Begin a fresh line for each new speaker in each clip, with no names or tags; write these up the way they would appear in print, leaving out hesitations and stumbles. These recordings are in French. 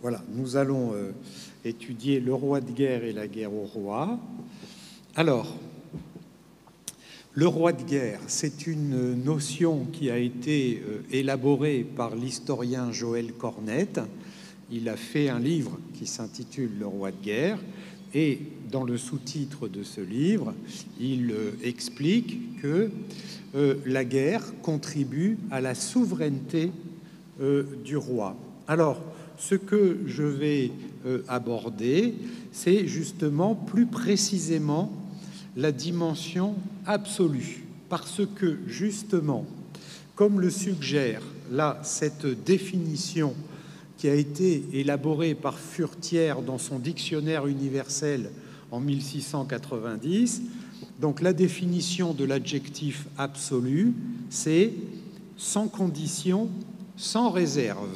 Voilà, nous allons étudier le roi de guerre et la guerre au roi. Alors, le roi de guerre, c'est une notion qui a été élaborée par l'historien Joël Cornette. Il a fait un livre qui s'intitule « Le roi de guerre ». Et dans le sous-titre de ce livre, il explique que la guerre contribue à la souveraineté du roi. Alors, ce que je vais aborder, c'est justement plus précisément la dimension absolue, parce que justement, comme le suggère là cette définition qui a été élaborée par Furtière dans son dictionnaire universel en 1690, donc la définition de l'adjectif absolu, c'est sans condition, sans réserve.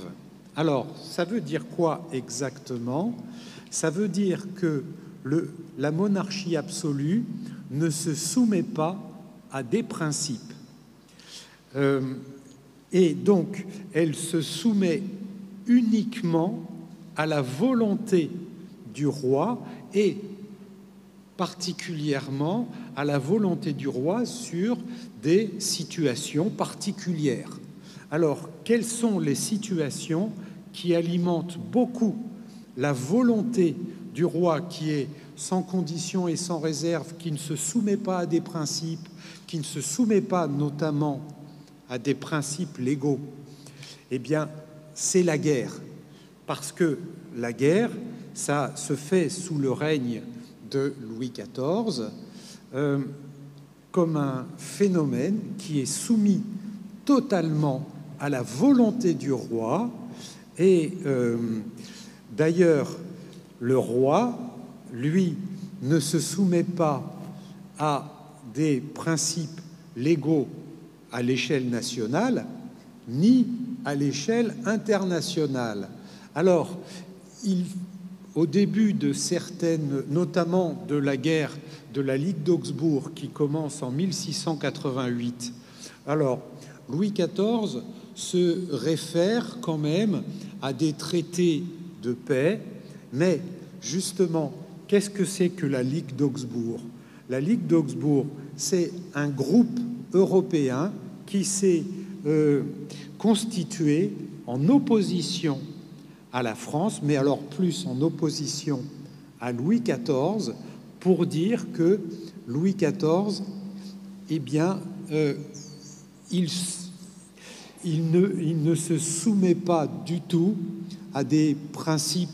Alors, ça veut dire quoi exactement? Ça veut dire que la monarchie absolue ne se soumet pas à des principes. Et donc, elle se soumet uniquement à la volonté du roi et particulièrement à la volonté du roi sur des situations particulières. Alors, quelles sont les situations qui alimentent beaucoup la volonté du roi qui est sans condition et sans réserve, qui ne se soumet pas à des principes, qui ne se soumet pas notamment à des principes légaux? Eh bien, c'est la guerre. Parce que la guerre, ça se fait sous le règne de Louis XIV comme un phénomène qui est soumis totalement à la volonté du roi. Et d'ailleurs, le roi, lui, ne se soumet pas à des principes légaux à l'échelle nationale, ni à l'échelle internationale. Alors, au début de certaines, notamment de la guerre de la Ligue d'Augsbourg qui commence en 1688, alors Louis XIV se réfère quand même à des traités de paix, mais justement, qu'est-ce que c'est que la Ligue d'Augsbourg? La Ligue d'Augsbourg, c'est un groupe européen qui s'est constitué en opposition à la France, mais alors plus en opposition à Louis XIV, pour dire que Louis XIV, eh bien, il ne se soumet pas du tout à des principes.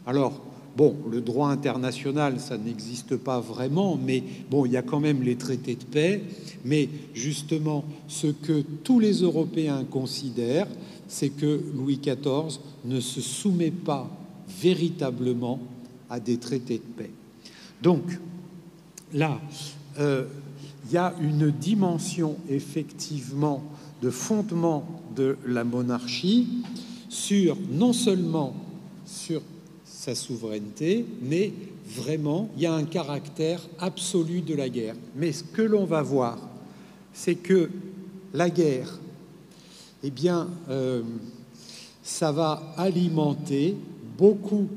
Alors, bon, le droit international, ça n'existe pas vraiment, mais bon, il y a quand même les traités de paix. Mais justement, ce que tous les Européens considèrent, c'est que Louis XIV ne se soumet pas véritablement à des traités de paix. Donc, là, il y a une dimension, effectivement, de fondement de la monarchie non seulement sur sa souveraineté, mais vraiment, il y a un caractère absolu de la guerre. Mais ce que l'on va voir, c'est que la guerre, eh bien, ça va alimenter beaucoup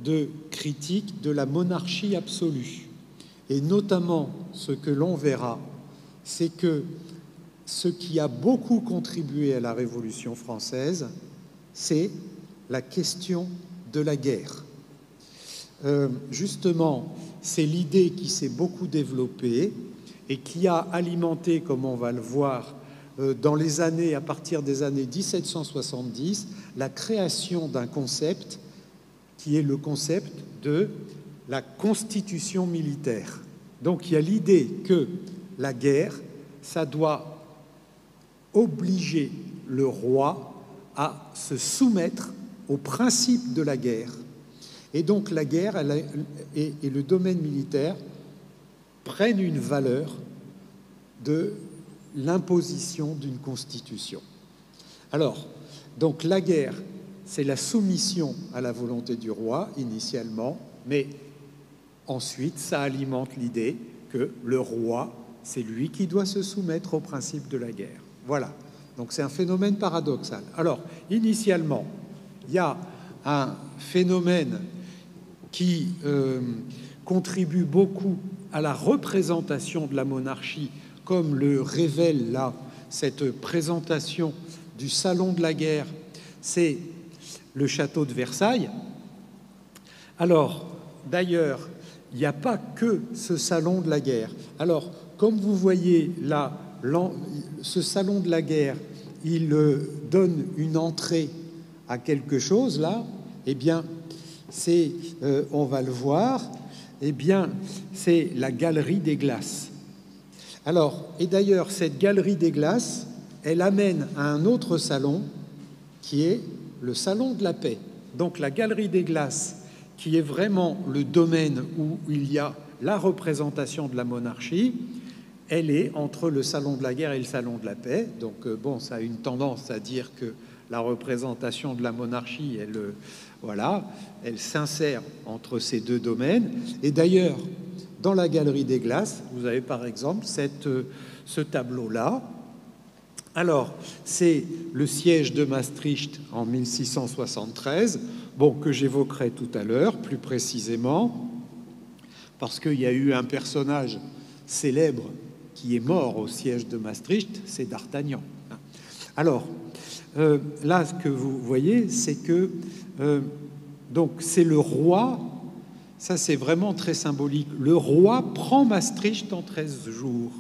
de critiques de la monarchie absolue. Et notamment, ce que l'on verra, c'est que ce qui a beaucoup contribué à la Révolution française, c'est la question de la guerre. Justement, c'est l'idée qui s'est beaucoup développée et qui a alimenté, comme on va le voir, dans les années, à partir des années 1770, la création d'un concept qui est le concept de la constitution militaire. Donc il y a l'idée que la guerre, ça doit obliger le roi à se soumettre aux principes de la guerre. Et donc la guerre et le domaine militaire prennent une valeur de l'imposition d'une constitution. Alors, donc la guerre, c'est la soumission à la volonté du roi, initialement, mais ensuite, ça alimente l'idée que le roi, c'est lui qui doit se soumettre aux principes de la guerre. Voilà. Donc c'est un phénomène paradoxal. Alors, initialement, il y a un phénomène qui contribue beaucoup à la représentation de la monarchie, comme le révèle là cette présentation du Salon de la Guerre, c'est le château de Versailles. Alors, d'ailleurs, il n'y a pas que ce Salon de la Guerre. Alors, comme vous voyez là, ce Salon de la Guerre, il donne une entrée à quelque chose là, eh bien, c'est, on va le voir, eh bien, c'est la Galerie des Glaces. Alors, et d'ailleurs, cette Galerie des Glaces, elle amène à un autre salon qui est le Salon de la Paix. Donc, la Galerie des Glaces, qui est vraiment le domaine où il y a la représentation de la monarchie, elle est entre le Salon de la Guerre et le Salon de la Paix. Donc, bon, ça a une tendance à dire que la représentation de la monarchie, elle s'insère entre ces deux domaines. Et d'ailleurs, dans la Galerie des Glaces, vous avez par exemple ce tableau-là. Alors, c'est le siège de Maastricht en 1673, bon, que j'évoquerai tout à l'heure, plus précisément, parce qu'il y a eu un personnage célèbre qui est mort au siège de Maastricht, c'est D'Artagnan. Alors, là, ce que vous voyez, c'est que donc c'est le roi, ça c'est vraiment très symbolique, le roi prend Maastricht en 13 jours.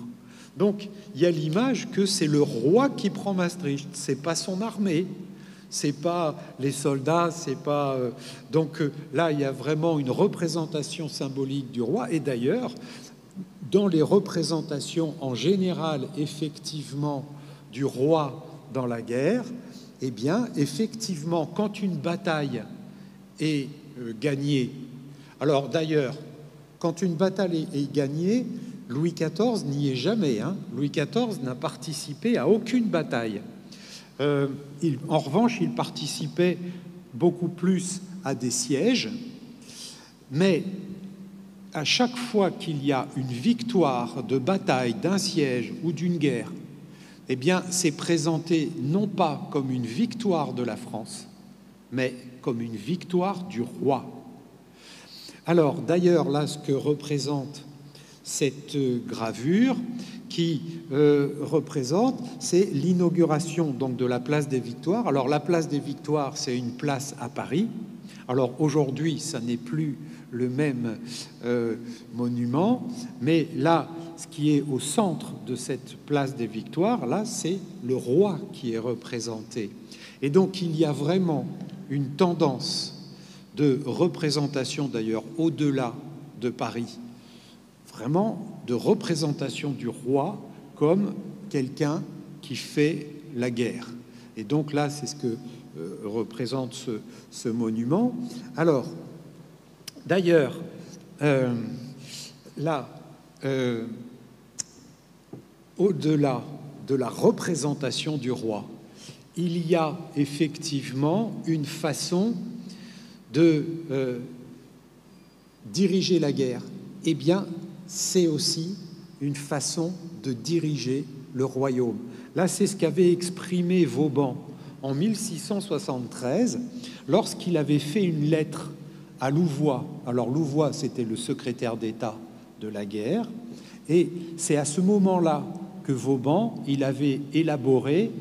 Donc, il y a l'image que c'est le roi qui prend Maastricht, c'est pas son armée, c'est pas les soldats, c'est pas... donc là, il y a vraiment une représentation symbolique du roi. Et d'ailleurs, dans les représentations en général, effectivement, du roi dans la guerre, eh bien, effectivement, quand une bataille est gagnée... Alors, d'ailleurs, quand une bataille est gagnée, Louis XIV n'y est jamais. Louis XIV n'a participé à aucune bataille. En revanche, il participait beaucoup plus à des sièges, mais à chaque fois qu'il y a une victoire de bataille, d'un siège ou d'une guerre, eh bien, c'est présenté non pas comme une victoire de la France, mais comme une victoire du roi. Alors, d'ailleurs, là, ce que représente cette gravure qui représente, c'est l'inauguration donc de la place des Victoires. Alors, la place des Victoires, c'est une place à Paris. Alors, aujourd'hui, ça n'est plus le même monument, mais là, ce qui est au centre de cette place des Victoires, là, c'est le roi qui est représenté. Et donc, il y a vraiment une tendance de représentation, d'ailleurs, au-delà de Paris, vraiment de représentation du roi comme quelqu'un qui fait la guerre. Et donc là, c'est ce que représente ce monument. Alors, d'ailleurs, là, au-delà de la représentation du roi, il y a effectivement une façon de diriger la guerre. Eh bien, c'est aussi une façon de diriger le royaume. Là, c'est ce qu'avait exprimé Vauban en 1673, lorsqu'il avait fait une lettre à Louvois. Alors, Louvois, c'était le secrétaire d'État de la guerre, et c'est à ce moment-là que Vauban, il avait élaboré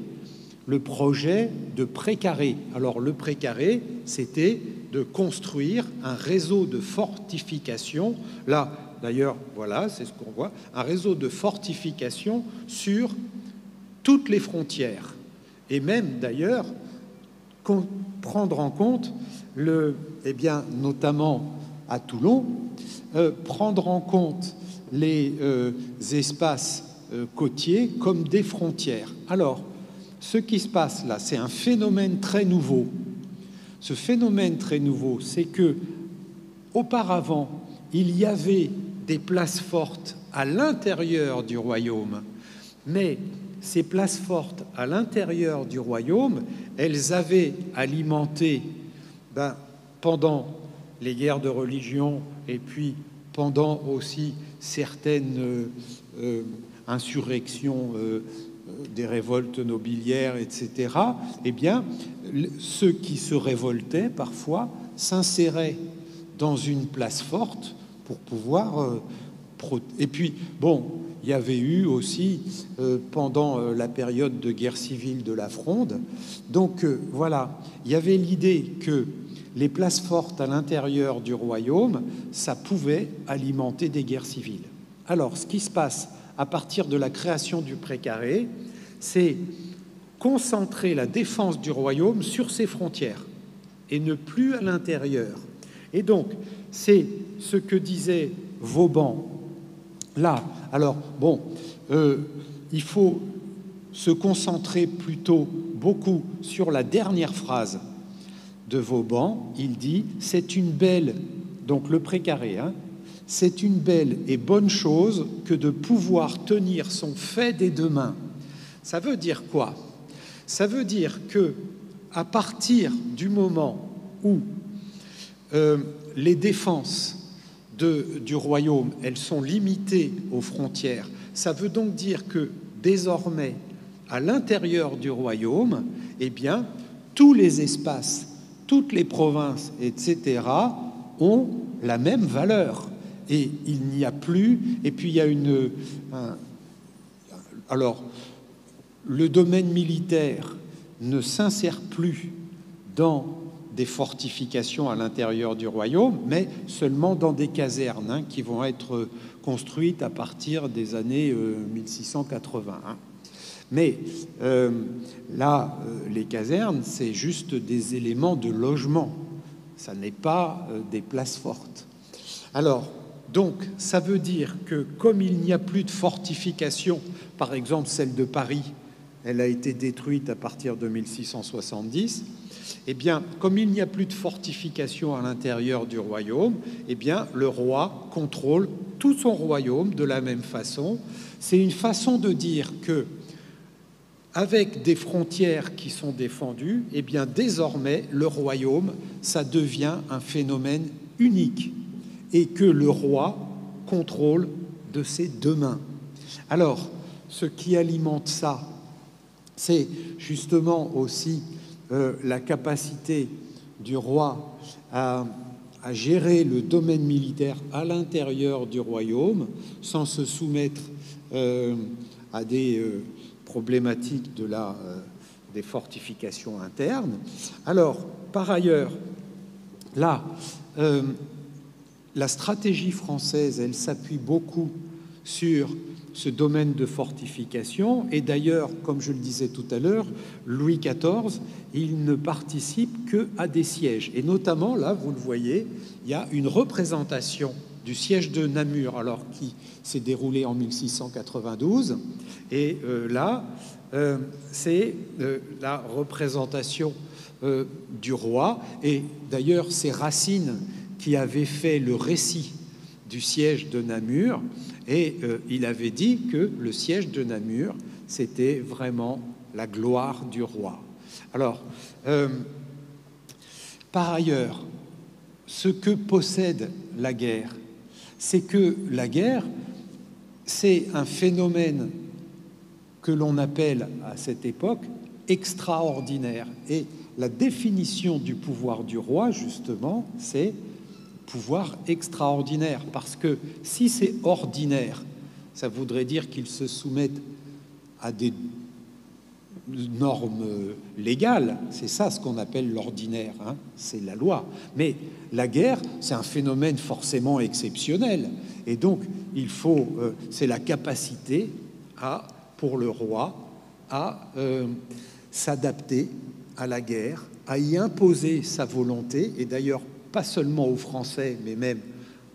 le projet de Précaré. Alors, le Précaré, c'était de construire un réseau de fortifications. Là, d'ailleurs, voilà, c'est ce qu'on voit, un réseau de fortifications sur toutes les frontières. Et même, d'ailleurs, prendre en compte, notamment à Toulon, prendre en compte les espaces côtiers comme des frontières. Alors, ce qui se passe là, c'est un phénomène très nouveau. Ce phénomène très nouveau, c'est que auparavant, il y avait des places fortes à l'intérieur du royaume, mais ces places fortes à l'intérieur du royaume, elles avaient alimenté, pendant les guerres de religion et puis pendant aussi certaines insurrections des révoltes nobiliaires, etc., eh bien, ceux qui se révoltaient, parfois, s'inséraient dans une place forte pour pouvoir... Et puis, bon, il y avait eu aussi, pendant la période de guerre civile de la Fronde, donc voilà, il y avait l'idée que les places fortes à l'intérieur du royaume, ça pouvait alimenter des guerres civiles. Alors, ce qui se passe à partir de la création du précaré, c'est concentrer la défense du royaume sur ses frontières et ne plus à l'intérieur. Et donc, c'est ce que disait Vauban là. Alors, bon, il faut se concentrer plutôt beaucoup sur la dernière phrase de Vauban. Il dit « C'est une belle... » donc le précaré, hein, « C'est une belle et bonne chose que de pouvoir tenir son fait des deux mains. » Ça veut dire quoi? Ça veut dire que à partir du moment où les défenses du royaume, elles sont limitées aux frontières, ça veut donc dire que désormais, à l'intérieur du royaume, eh bien, tous les espaces, toutes les provinces, etc., ont la même valeur. Et il n'y a plus... Et puis, il y a alors, le domaine militaire ne s'insère plus dans des fortifications à l'intérieur du royaume, mais seulement dans des casernes hein, qui vont être construites à partir des années 1680. Hein. Mais là, les casernes, c'est juste des éléments de logement. Ça n'est pas des places fortes. Alors, donc, ça veut dire que comme il n'y a plus de fortifications, par exemple celle de Paris, elle a été détruite à partir de 1670, eh bien, comme il n'y a plus de fortifications à l'intérieur du royaume, eh bien, le roi contrôle tout son royaume de la même façon. C'est une façon de dire que, avec des frontières qui sont défendues, eh bien, désormais, le royaume, ça devient un phénomène unique et que le roi contrôle de ses deux mains. Alors, ce qui alimente ça, c'est justement aussi la capacité du roi à gérer le domaine militaire à l'intérieur du royaume sans se soumettre à des problématiques des fortifications internes. Alors, par ailleurs, là, la stratégie française, elle s'appuie beaucoup sur ce domaine de fortification. Et d'ailleurs, comme je le disais tout à l'heure, Louis XIV, il ne participe qu'à des sièges. Et notamment, là, vous le voyez, il y a une représentation du siège de Namur, alors qui s'est déroulé en 1692. Et là, c'est la représentation du roi. Et d'ailleurs, c'est Racine qui avait fait le récit du siège de Namur. Et il avait dit que le siège de Namur, c'était vraiment la gloire du roi. Alors, par ailleurs, ce que possède la guerre, c'est que la guerre, c'est un phénomène que l'on appelle à cette époque extraordinaire. Et la définition du pouvoir du roi, justement, c'est pouvoir extraordinaire, parce que si c'est ordinaire, ça voudrait dire qu'ils se soumettent à des normes légales. C'est ça ce qu'on appelle l'ordinaire, hein, c'est la loi. Mais la guerre, c'est un phénomène forcément exceptionnel, et donc il faut, c'est la capacité pour le roi à s'adapter à la guerre, à y imposer sa volonté, et d'ailleurs pas seulement aux Français, mais même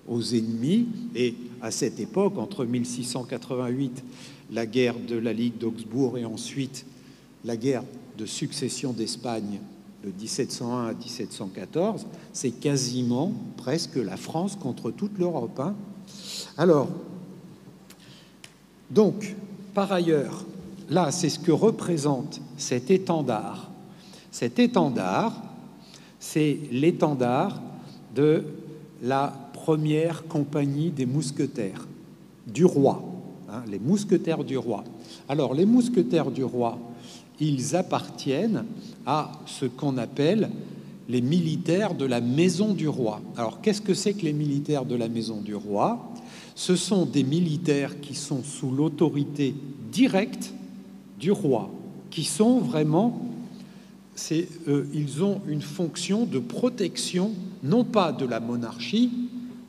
aux ennemis. Et à cette époque, entre 1688, la guerre de la Ligue d'Augsbourg, et ensuite la guerre de succession d'Espagne de 1701 à 1714, c'est quasiment presque la France contre toute l'Europe. Hein. Alors, donc, par ailleurs, là, c'est ce que représente cet étendard. Cet étendard, c'est l'étendard de la première compagnie des mousquetaires, du roi. hein, les mousquetaires du roi. Alors, les mousquetaires du roi, ils appartiennent à ce qu'on appelle les militaires de la maison du roi. Alors, qu'est-ce que c'est que les militaires de la maison du roi? Ce sont des militaires qui sont sous l'autorité directe du roi, qui sont vraiment... ils ont une fonction de protection, non pas de la monarchie,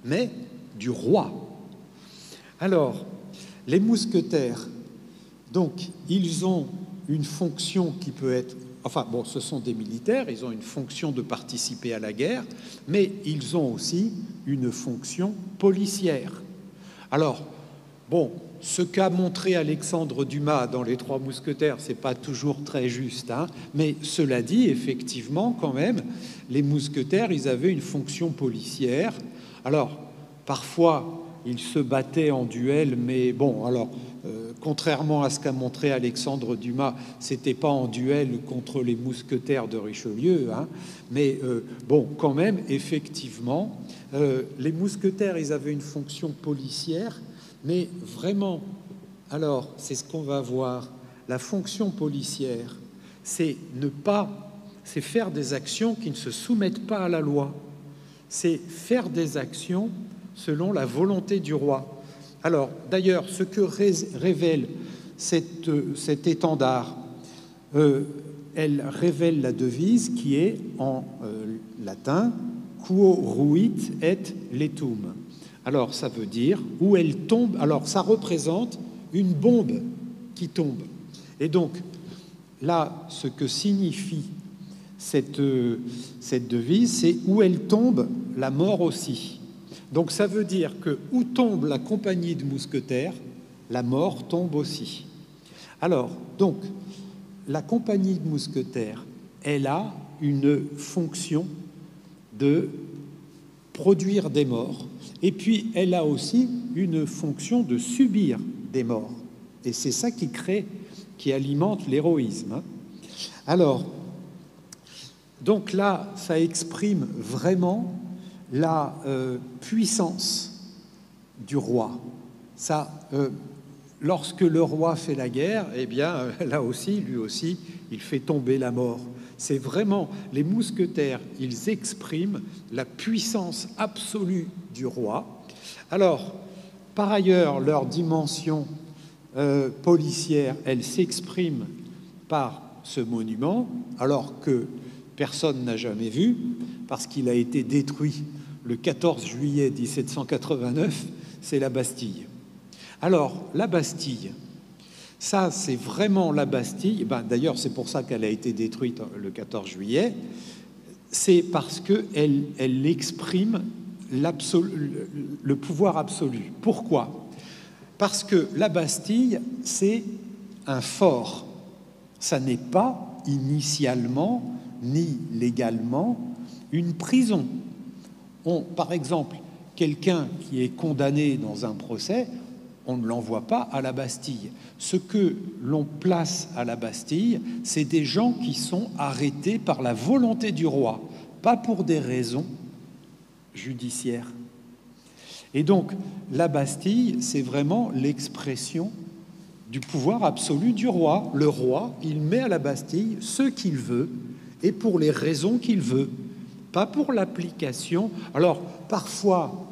mais du roi. Alors, les mousquetaires, donc, ils ont une fonction qui peut être... Enfin, bon, ce sont des militaires, ils ont une fonction de participer à la guerre, mais ils ont aussi une fonction policière. Alors, bon, ce qu'a montré Alexandre Dumas dans Les Trois Mousquetaires, c'est pas toujours très juste, hein, mais cela dit, effectivement, quand même, les mousquetaires, ils avaient une fonction policière. Alors, parfois, ils se battaient en duel, mais bon, alors, contrairement à ce qu'a montré Alexandre Dumas, c'était pas en duel contre les mousquetaires de Richelieu, hein, mais bon, quand même, effectivement, les mousquetaires, ils avaient une fonction policière, mais vraiment, alors, c'est ce qu'on va voir, la fonction policière, c'est c'est faire des actions qui ne se soumettent pas à la loi, c'est faire des actions selon la volonté du roi. Alors, d'ailleurs, ce que révèle cet étendard, elle révèle la devise qui est en latin « Quo ruit et letum ». Alors, ça veut dire où elle tombe. Alors, ça représente une bombe qui tombe. Et donc, là, ce que signifie cette devise, c'est où elle tombe, la mort aussi. Donc, ça veut dire que où tombe la compagnie de mousquetaires, la mort tombe aussi. Alors, donc, la compagnie de mousquetaires, elle a une fonction de produire des morts. Et puis, elle a aussi une fonction de subir des morts. Et c'est ça qui alimente l'héroïsme. Hein. Alors, donc là, ça exprime vraiment la puissance du roi. Ça, lorsque le roi fait la guerre, eh bien, là aussi, lui aussi, il fait tomber la mort. C'est vraiment, les mousquetaires, ils expriment la puissance absolue du roi. Alors, par ailleurs, leur dimension policière, elle s'exprime par ce monument, alors que personne n'a jamais vu, parce qu'il a été détruit le 14 juillet 1789, c'est la Bastille. Alors, la Bastille, ça, c'est vraiment la Bastille. Ben, d'ailleurs, c'est pour ça qu'elle a été détruite le 14 juillet. C'est parce qu'elle exprime le pouvoir absolu. Pourquoi? Parce que la Bastille, c'est un fort. Ça n'est pas initialement ni légalement une prison. Par exemple, quelqu'un qui est condamné dans un procès, on ne l'envoie pas à la Bastille. Ce que l'on place à la Bastille, c'est des gens qui sont arrêtés par la volonté du roi, pas pour des raisons judiciaires. Et donc, la Bastille, c'est vraiment l'expression du pouvoir absolu du roi. Le roi, il met à la Bastille ce qu'il veut et pour les raisons qu'il veut, pas pour l'application. Alors, parfois,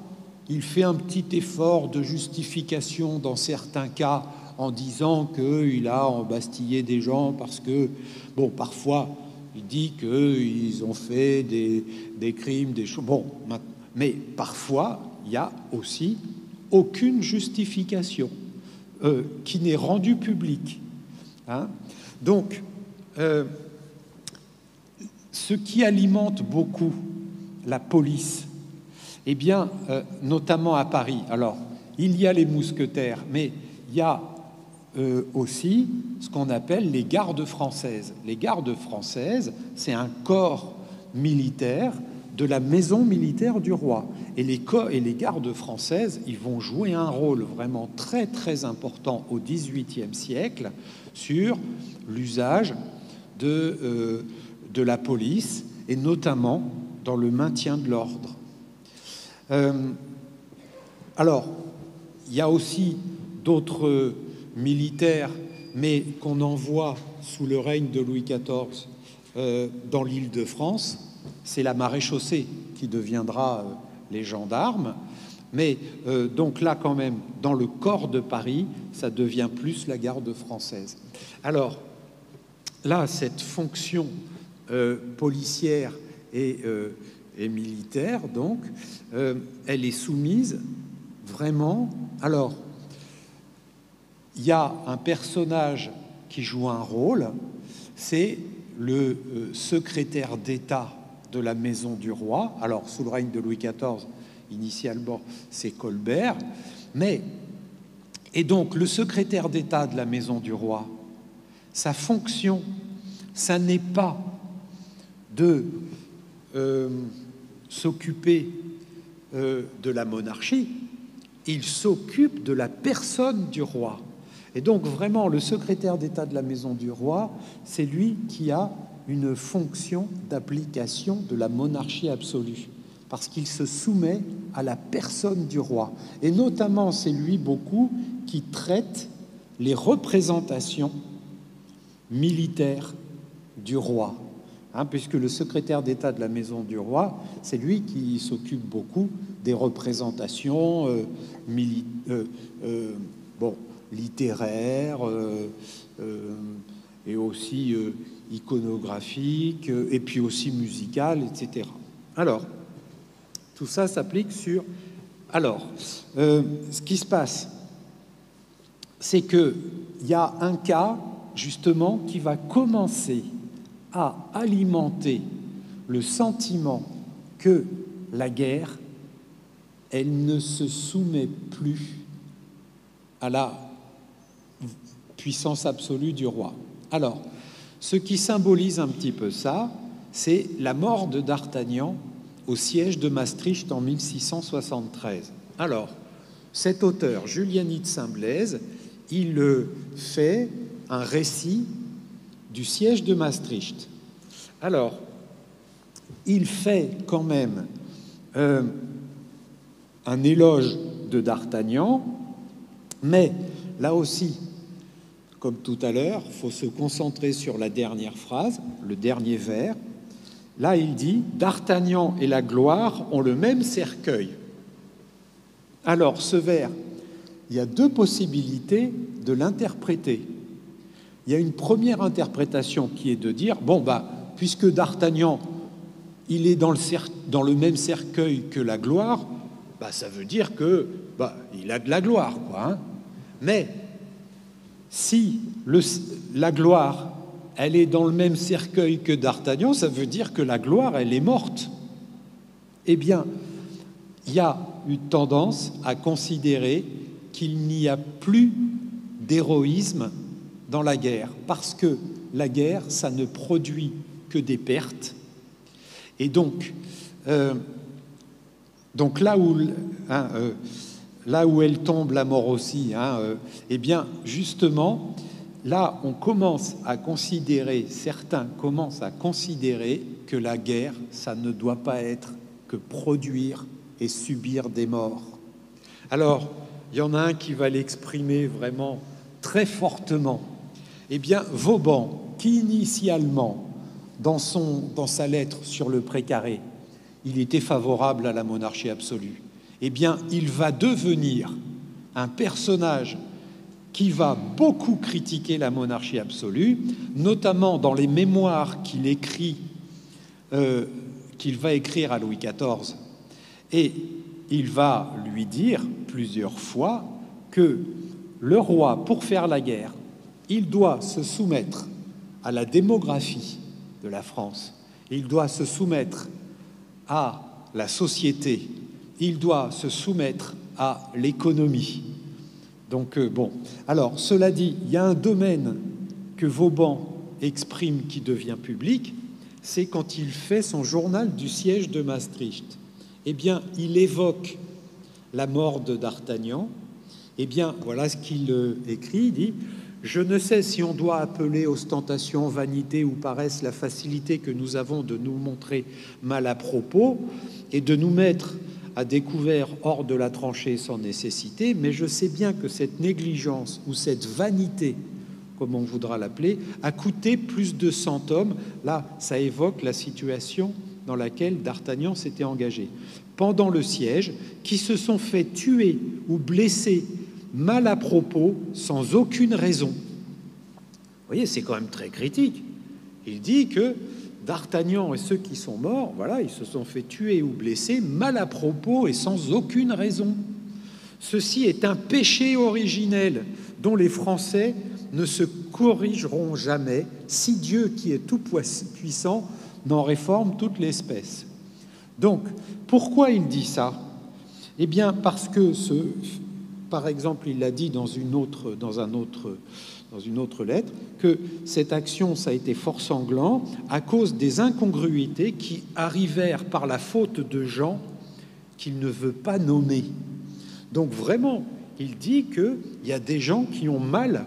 il fait un petit effort de justification dans certains cas en disant qu'il a embastillé des gens parce que, bon, parfois, il dit qu'ils ont fait des crimes, des choses. Bon, mais parfois, il n'y a aussi aucune justification qui n'est rendue publique. Hein. Donc, ce qui alimente beaucoup la police, eh bien, notamment à Paris. Alors, il y a les mousquetaires, mais il y a aussi ce qu'on appelle les gardes françaises. Les gardes françaises, c'est un corps militaire de la maison militaire du roi. Et les gardes françaises, ils vont jouer un rôle vraiment très, très important au XVIIIe siècle sur l'usage de la police, et notamment dans le maintien de l'ordre. Alors, il y a aussi d'autres militaires, mais qu'on envoie sous le règne de Louis XIV dans l'Île-de-France, c'est la maréchaussée qui deviendra les gendarmes. Mais donc là, quand même, dans le corps de Paris, ça devient plus la garde française. Alors là, cette fonction policière et militaire, donc, elle est soumise vraiment. Alors, il y a un personnage qui joue un rôle, c'est le secrétaire d'État de la maison du roi. Alors, sous le règne de Louis XIV, initialement, c'est Colbert. Et donc, le secrétaire d'État de la maison du roi, sa fonction, ça n'est pas de s'occuper de la monarchie, il s'occupe de la personne du roi. Et donc, vraiment, le secrétaire d'État de la maison du roi, c'est lui qui a une fonction d'application de la monarchie absolue, parce qu'il se soumet à la personne du roi. Et notamment, c'est lui beaucoup qui traite les représentations militaires du roi. Puisque le secrétaire d'État de la maison du roi, c'est lui qui s'occupe beaucoup des représentations littéraires et aussi iconographiques, et puis aussi musicales, etc. Alors, tout ça s'applique sur... Alors, ce qui se passe, c'est qu'il y a un cas, justement, qui va commencer à alimenter le sentiment que la guerre, elle ne se soumet plus à la puissance absolue du roi. Alors, ce qui symbolise un petit peu ça, c'est la mort de D'Artagnan au siège de Maastricht en 1673. Alors, cet auteur, Juliany de Saint-Blaise, il fait un récit du siège de Maastricht. Alors, il fait quand même un éloge de D'Artagnan, mais là aussi, comme tout à l'heure, il faut se concentrer sur la dernière phrase, le dernier vers. Là, il dit « D'Artagnan et la gloire ont le même cercueil ». Alors, ce vers, il y a deux possibilités de l'interpréter. Il y a une première interprétation qui est de dire bon, puisque D'Artagnan, il est dans le même cercueil que la gloire, ça veut dire que il a de la gloire, quoi. Mais si la gloire, elle est dans le même cercueil que D'Artagnan, ça veut dire que la gloire, elle est morte. Eh bien, il y a une tendance à considérer qu'il n'y a plus d'héroïsme dans la guerre, parce que la guerre, ça ne produit que des pertes. Et donc là où elle tombe, la mort aussi, eh bien, justement, là, certains commencent à considérer que la guerre, ça ne doit pas être que produire et subir des morts. Alors, il y en a un qui va l'exprimer vraiment très fortement. Eh bien, Vauban, qui initialement, dans sa lettre sur le précaré, il était favorable à la monarchie absolue, eh bien, il va devenir un personnage qui va beaucoup critiquer la monarchie absolue, notamment dans les mémoires qu'il va écrire à Louis XIV. Et il va lui dire plusieurs fois que le roi, pour faire la guerre, il doit se soumettre à la démographie de la France, il doit se soumettre à la société, il doit se soumettre à l'économie. Donc, alors, cela dit, il y a un domaine que Vauban exprime qui devient public, c'est quand il fait son journal du siège de Maastricht. Eh bien, il évoque la mort de D'Artagnan. Eh bien, voilà ce qu'il écrit, il dit « Je ne sais si on doit appeler ostentation, vanité ou paresse la facilité que nous avons de nous montrer mal à propos et de nous mettre a découvert hors de la tranchée sans nécessité, mais je sais bien que cette négligence ou cette vanité, comme on voudra l'appeler, a coûté plus de 100 hommes. Là, ça évoque la situation dans laquelle d'Artagnan s'était engagé. Pendant le siège, qui se sont fait tuer ou blesser mal à propos, sans aucune raison. Vous voyez, c'est quand même très critique. Il dit que d'Artagnan et ceux qui sont morts, voilà, ils se sont fait tuer ou blesser mal à propos et sans aucune raison. Ceci est un péché originel dont les Français ne se corrigeront jamais si Dieu, qui est tout-puissant, n'en réforme toute l'espèce. Donc, pourquoi il dit ça? Eh bien, parce que, par exemple, il l'a dit dans une autre lettre, que cette action, ça a été fort sanglant à cause des incongruités qui arrivèrent par la faute de gens qu'il ne veut pas nommer. Donc, vraiment, il dit qu'il y a des gens qui ont mal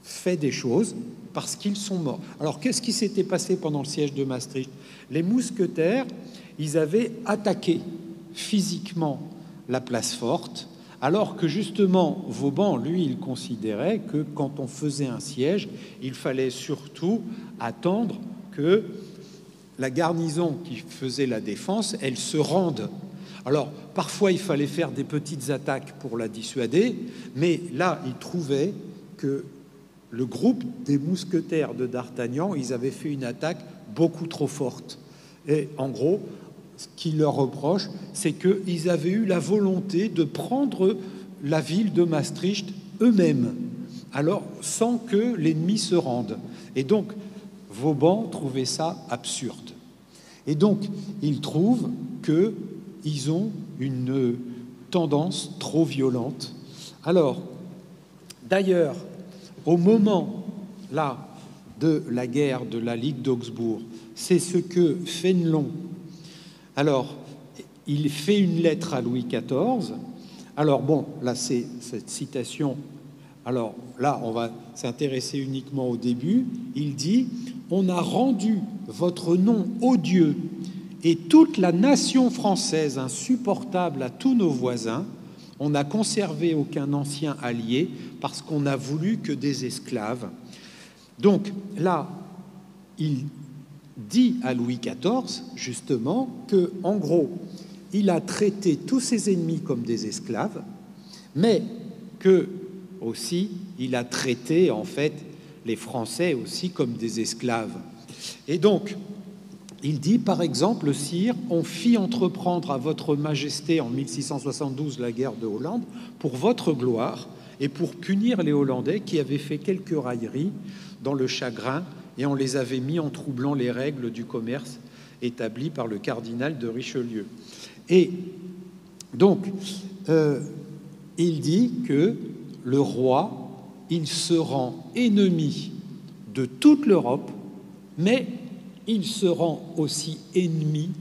fait des choses parce qu'ils sont morts. Alors, qu'est-ce qui s'était passé pendant le siège de Maastricht? Les mousquetaires, ils avaient attaqué physiquement la place forte, alors que justement, Vauban, lui, il considérait que quand on faisait un siège, il fallait surtout attendre que la garnison qui faisait la défense, elle se rende. Alors, parfois, il fallait faire des petites attaques pour la dissuader, mais là, il trouvait que le groupe des mousquetaires de d'Artagnan, ils avaient fait une attaque beaucoup trop forte. Et en gros, ce qu'il leur reproche, c'est qu'ils avaient eu la volonté de prendre la ville de Maastricht eux-mêmes, alors sans que l'ennemi se rende. Et donc, Vauban trouvait ça absurde. Et donc, il trouve qu'ils ont une tendance trop violente. Alors, d'ailleurs, au moment, là, de la guerre de la Ligue d'Augsbourg, c'est ce que Fénelon, alors, il fait une lettre à Louis XIV. Alors, bon, là, c'est cette citation. Alors, là, on va s'intéresser uniquement au début. Il dit « On a rendu votre nom odieux et toute la nation française insupportable à tous nos voisins. On n'a conservé aucun ancien allié parce qu'on n'a voulu que des esclaves. » Donc, là, il dit à Louis XIV, justement, que, en gros, il a traité tous ses ennemis comme des esclaves, mais que, aussi, il a traité, en fait, les Français aussi comme des esclaves. Et donc, il dit, par exemple, sire, on fit entreprendre à votre majesté en 1672 la guerre de Hollande pour votre gloire et pour punir les Hollandais qui avaient fait quelques railleries dans le chagrin et on les avait mis en troublant les règles du commerce établies par le cardinal de Richelieu. Et donc, il dit que le roi, il se rend ennemi de toute l'Europe, mais il se rend aussi ennemi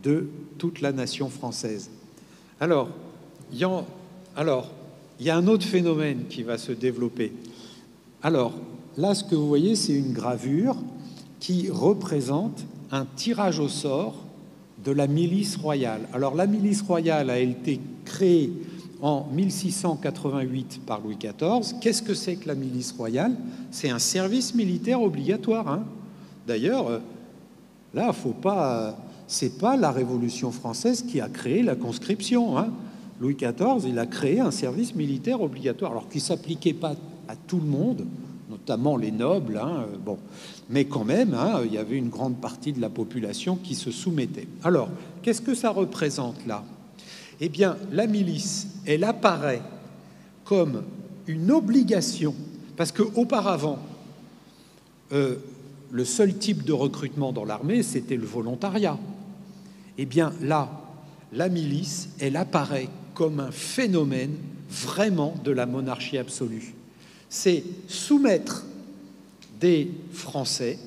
de toute la nation française. Alors, il y a un autre phénomène qui va se développer. Alors, là, ce que vous voyez, c'est une gravure qui représente un tirage au sort de la milice royale. Alors, la milice royale a été créée en 1688 par Louis XIV. Qu'est-ce que c'est que la milice royale? C'est un service militaire obligatoire, hein. D'ailleurs, là, c'est pas la Révolution française qui a créé la conscription, hein. Louis XIV, il a créé un service militaire obligatoire, alors qu'il ne s'appliquait pas à tout le monde, notamment les nobles, hein, bon. Mais quand même, hein, il y avait une grande partie de la population qui se soumettait. Alors, qu'est-ce que ça représente là? Eh bien, la milice, elle apparaît comme une obligation, parce qu'auparavant, le seul type de recrutement dans l'armée, c'était le volontariat. Eh bien, là, la milice, elle apparaît comme un phénomène vraiment de la monarchie absolue. C'est soumettre des Français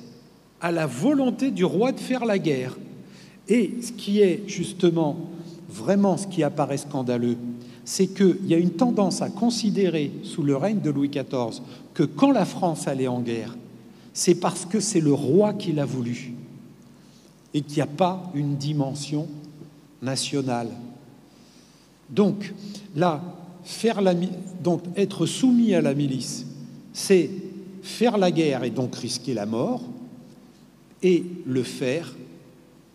à la volonté du roi de faire la guerre. Et ce qui est justement vraiment ce qui apparaît scandaleux, c'est qu'il y a une tendance à considérer sous le règne de Louis XIV que quand la France allait en guerre, c'est parce que c'est le roi qui l'a voulu et qu'il n'y a pas une dimension national. Donc, là, donc être soumis à la milice, c'est faire la guerre et donc risquer la mort, et le faire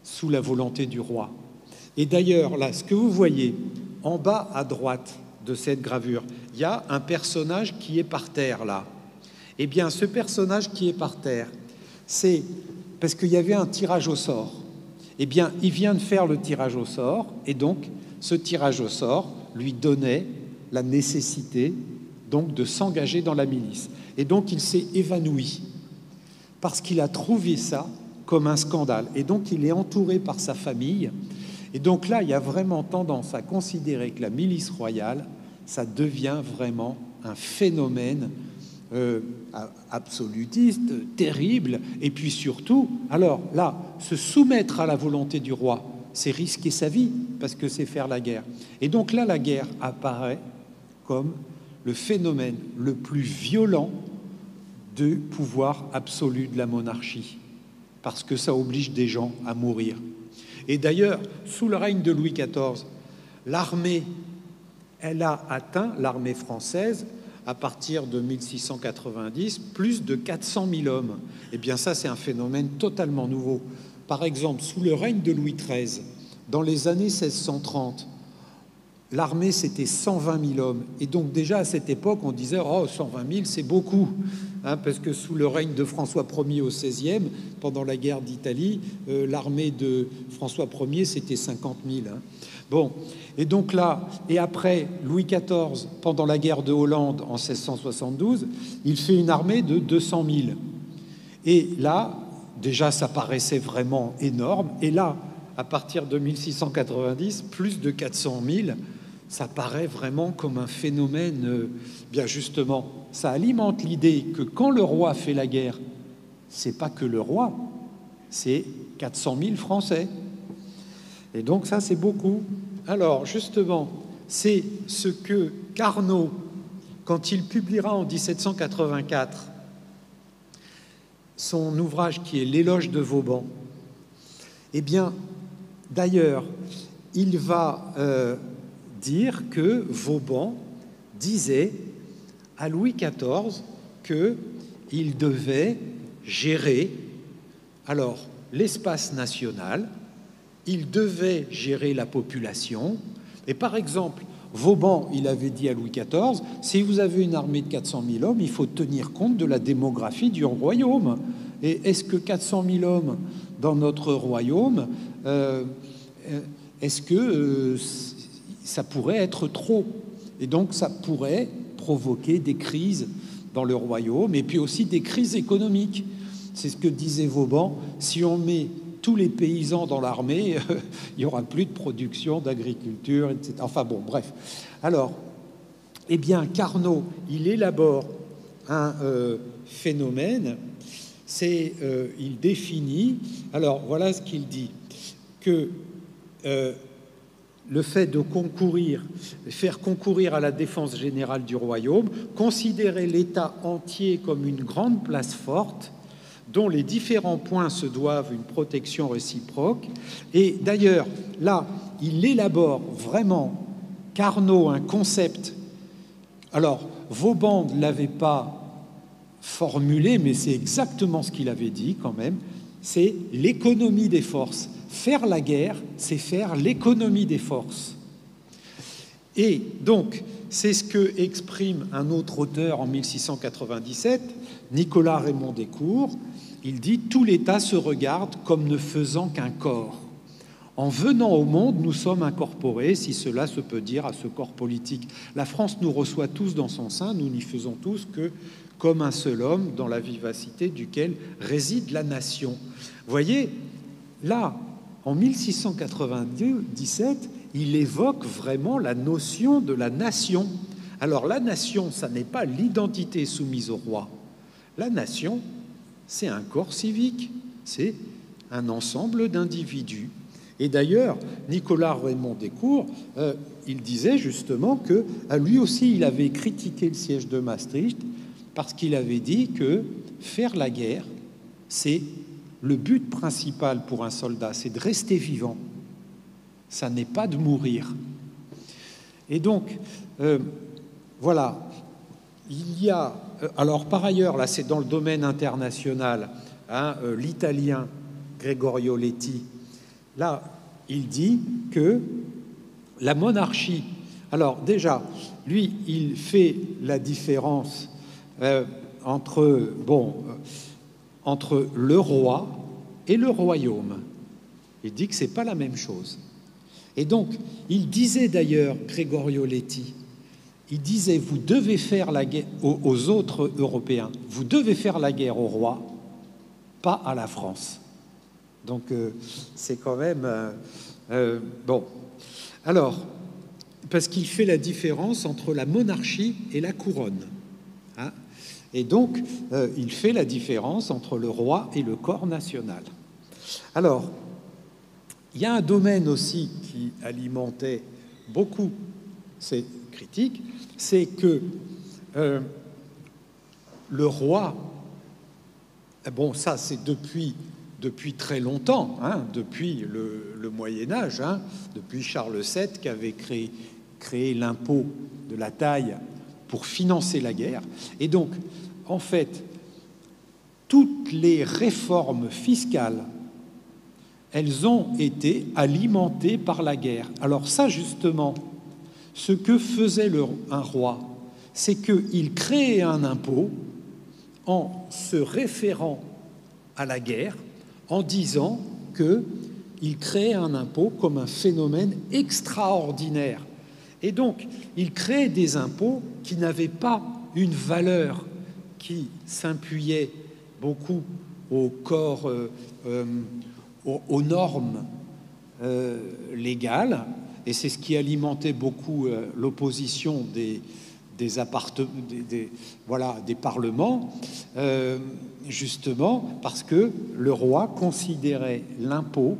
sous la volonté du roi. Et d'ailleurs, là, ce que vous voyez en bas à droite de cette gravure, il y a un personnage qui est par terre, là. Eh bien, ce personnage qui est par terre, c'est parce qu'il y avait un tirage au sort. Eh bien, il vient de faire le tirage au sort, et donc, ce tirage au sort lui donnait la nécessité, donc, de s'engager dans la milice. Et donc, il s'est évanoui, parce qu'il a trouvé ça comme un scandale. Et donc, il est entouré par sa famille. Et donc là, il y a vraiment tendance à considérer que la milice royale, ça devient vraiment un phénomène absolutiste, terrible. Et puis surtout, alors là, se soumettre à la volonté du roi, c'est risquer sa vie, parce que c'est faire la guerre. Et donc là, la guerre apparaît comme le phénomène le plus violent du pouvoir absolu de la monarchie, parce que ça oblige des gens à mourir. Et d'ailleurs, sous le règne de Louis XIV, l'armée, elle a atteint, l'armée française, à partir de 1690, plus de 400 000 hommes. Eh bien ça, c'est un phénomène totalement nouveau. Par exemple, sous le règne de Louis XIII, dans les années 1630, l'armée, c'était 120 000 hommes. Et donc déjà, à cette époque, on disait « Oh, 120 000, c'est beaucoup ». Parce que sous le règne de François Ier au XVIe, pendant la guerre d'Italie, l'armée de François Ier, c'était 50 000. Bon, et donc là, et après, Louis XIV, pendant la guerre de Hollande en 1672, il fait une armée de 200 000. Et là, déjà, ça paraissait vraiment énorme. Et là, à partir de 1690, plus de 400 000, ça paraît vraiment comme un phénomène, bien justement, ça alimente l'idée que quand le roi fait la guerre, c'est pas que le roi, c'est 400 000 Français. Et donc ça, c'est beaucoup. Alors, justement, c'est ce que Carnot, quand il publiera en 1784 son ouvrage qui est L'éloge de Vauban, eh bien, d'ailleurs, il va dire que Vauban disait à Louis XIV qu'il devait gérer alors l'espace national, il devait gérer la population. Et par exemple, Vauban, il avait dit à Louis XIV, si vous avez une armée de 400 000 hommes, il faut tenir compte de la démographie du royaume. Et est-ce que 400 000 hommes dans notre royaume, est-ce que ça pourrait être trop? Et donc ça pourrait provoquer des crises dans le royaume et puis aussi des crises économiques. C'est ce que disait Vauban, si on met tous les paysans dans l'armée, il n'y aura plus de production, d'agriculture, etc. Enfin bon, bref. Alors, eh bien, Carnot, il élabore un phénomène, il définit, alors voilà ce qu'il dit, que le fait de faire concourir à la défense générale du royaume, considérer l'État entier comme une grande place forte, dont les différents points se doivent une protection réciproque. Et d'ailleurs, là, il élabore vraiment, Carnot, un concept. Alors, Vauban ne l'avait pas formulé, mais c'est exactement ce qu'il avait dit quand même, c'est l'économie des forces. Faire la guerre, c'est faire l'économie des forces. Et donc, c'est ce que exprime un autre auteur en 1697, Nicolas Raymond Descours. Il dit « Tout l'État se regarde comme ne faisant qu'un corps. En venant au monde, nous sommes incorporés, si cela se peut dire, à ce corps politique. La France nous reçoit tous dans son sein, nous n'y faisons tous que comme un seul homme, dans la vivacité duquel réside la nation. » Vous voyez, là, en 1697, il évoque vraiment la notion de la nation. Alors la nation, ça n'est pas l'identité soumise au roi. La nation, c'est un corps civique, c'est un ensemble d'individus. Et d'ailleurs, Nicolas Raymond Descours, il disait justement que lui aussi, il avait critiqué le siège de Maastricht parce qu'il avait dit que faire la guerre, c'est le but principal pour un soldat, c'est de rester vivant. ça n'est pas de mourir. Et donc, voilà, il y a... Alors, par ailleurs, là, c'est dans le domaine international, hein, l'italien Gregorio Leti, là, il dit que la monarchie... Alors, déjà, lui, il fait la différence entre le roi et le royaume. Il dit que ce n'est pas la même chose. Et donc, il disait d'ailleurs, Gregorio Leti, il disait, vous devez faire la guerre aux autres Européens, vous devez faire la guerre au roi, pas à la France. Donc, c'est quand même... bon. Alors, parce qu'il fait la différence entre la monarchie et la couronne. Hein, et donc, il fait la différence entre le roi et le corps national. Alors, il y a un domaine aussi qui alimentait beaucoup ces critiques, c'est que le roi, bon, ça c'est depuis très longtemps, hein, depuis le Moyen-Âge, hein, depuis Charles VII qui avait créé l'impôt de la taille pour financer la guerre. Et donc, en fait, toutes les réformes fiscales, elles ont été alimentées par la guerre. Alors ça, justement, ce que faisait un roi, c'est qu'il créait un impôt en se référant à la guerre, en disant qu'il créait un impôt comme un phénomène extraordinaire. Et donc, il créait des impôts qui n'avaient pas une valeur qui s'appuyait beaucoup au corps... aux normes légales, et c'est ce qui alimentait beaucoup l'opposition des parlements, justement parce que le roi considérait l'impôt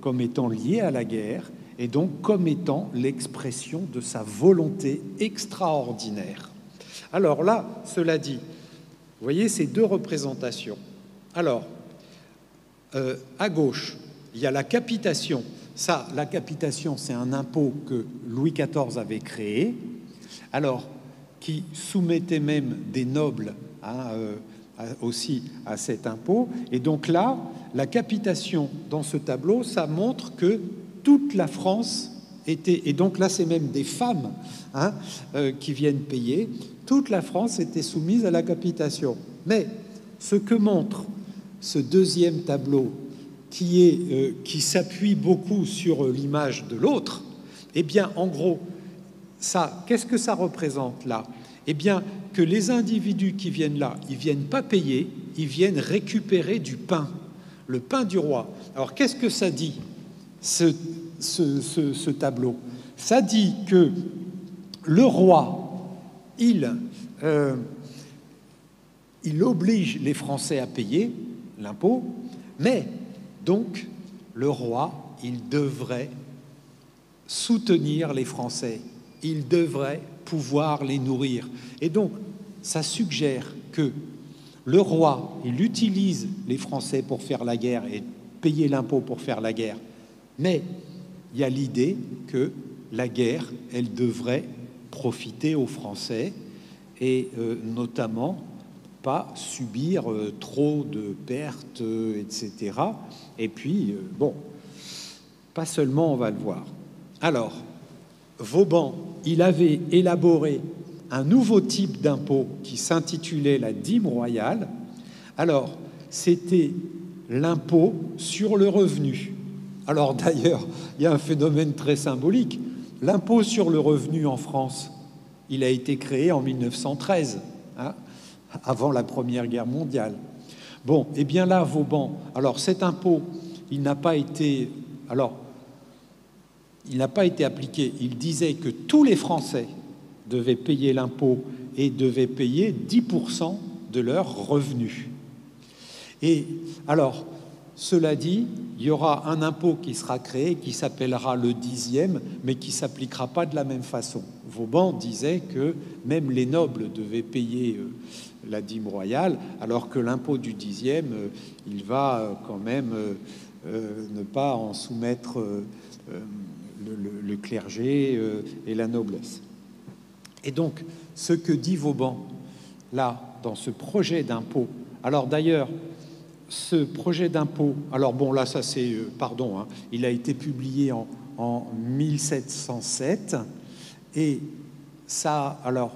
comme étant lié à la guerre et donc comme étant l'expression de sa volonté extraordinaire. Alors là, cela dit, vous voyez ces deux représentations. Alors, à gauche, il y a la capitation. Ça, la capitation, c'est un impôt que Louis XIV avait créé, alors qui soumettait même des nobles aussi à cet impôt. Et donc là, la capitation dans ce tableau, ça montre que toute la France était, et donc là c'est même des femmes qui viennent payer, toute la France était soumise à la capitation. Mais ce que montre ce deuxième tableau qui s'appuie beaucoup sur l'image de l'autre, eh bien, en gros, ça, qu'est-ce que ça représente là? Eh bien, que les individus qui viennent là, ils viennent pas payer, ils viennent récupérer du pain, le pain du roi. Alors, qu'est-ce que ça dit, ce tableau? Ça dit que le roi, il oblige les Français à payer l'impôt, mais donc le roi, il devrait soutenir les Français, il devrait pouvoir les nourrir. Et donc, ça suggère que le roi, il utilise les Français pour faire la guerre et payer l'impôt pour faire la guerre, mais il y a l'idée que la guerre, elle devrait profiter aux Français et notamment pas subir trop de pertes, etc. Et puis, bon, pas seulement, on va le voir. Alors, Vauban, il avait élaboré un nouveau type d'impôt qui s'intitulait la dîme royale. Alors, c'était l'impôt sur le revenu. Alors d'ailleurs, il y a un phénomène très symbolique. L'impôt sur le revenu en France, il a été créé en 1913, avant la Première Guerre mondiale. Bon, et bien là, Vauban, alors cet impôt, il n'a pas été appliqué. Il disait que tous les Français devaient payer l'impôt et devaient payer 10% de leurs revenus. Et alors, cela dit, il y aura un impôt qui sera créé, qui s'appellera le 10e, mais qui ne s'appliquera pas de la même façon. Vauban disait que même les nobles devaient payer la dîme royale, alors que l'impôt du 10e, il va quand même ne pas en soumettre le clergé et la noblesse. Et donc, ce que dit Vauban, là, dans ce projet d'impôt, alors d'ailleurs, ce projet d'impôt, alors bon, là, ça c'est, pardon, hein, il a été publié en 1707, et ça, alors,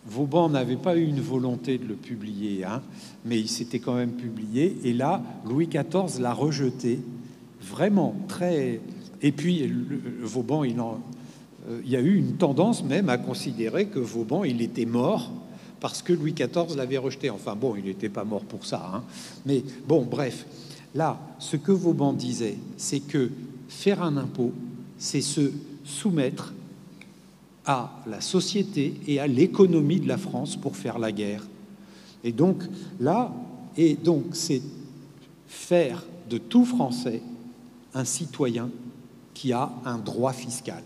Vauban n'avait pas eu une volonté de le publier, hein, mais il s'était quand même publié, et là, Louis XIV l'a rejeté, vraiment très... Et puis, Vauban, il y a eu une tendance même à considérer que Vauban, il était mort parce que Louis XIV l'avait rejeté. Enfin bon, il n'était pas mort pour ça, hein. Mais bon, bref. Là, ce que Vauban disait, c'est que faire un impôt, c'est se soumettre à la société et à l'économie de la France pour faire la guerre. Et donc, là, c'est faire de tout Français un citoyen qui a un droit fiscal.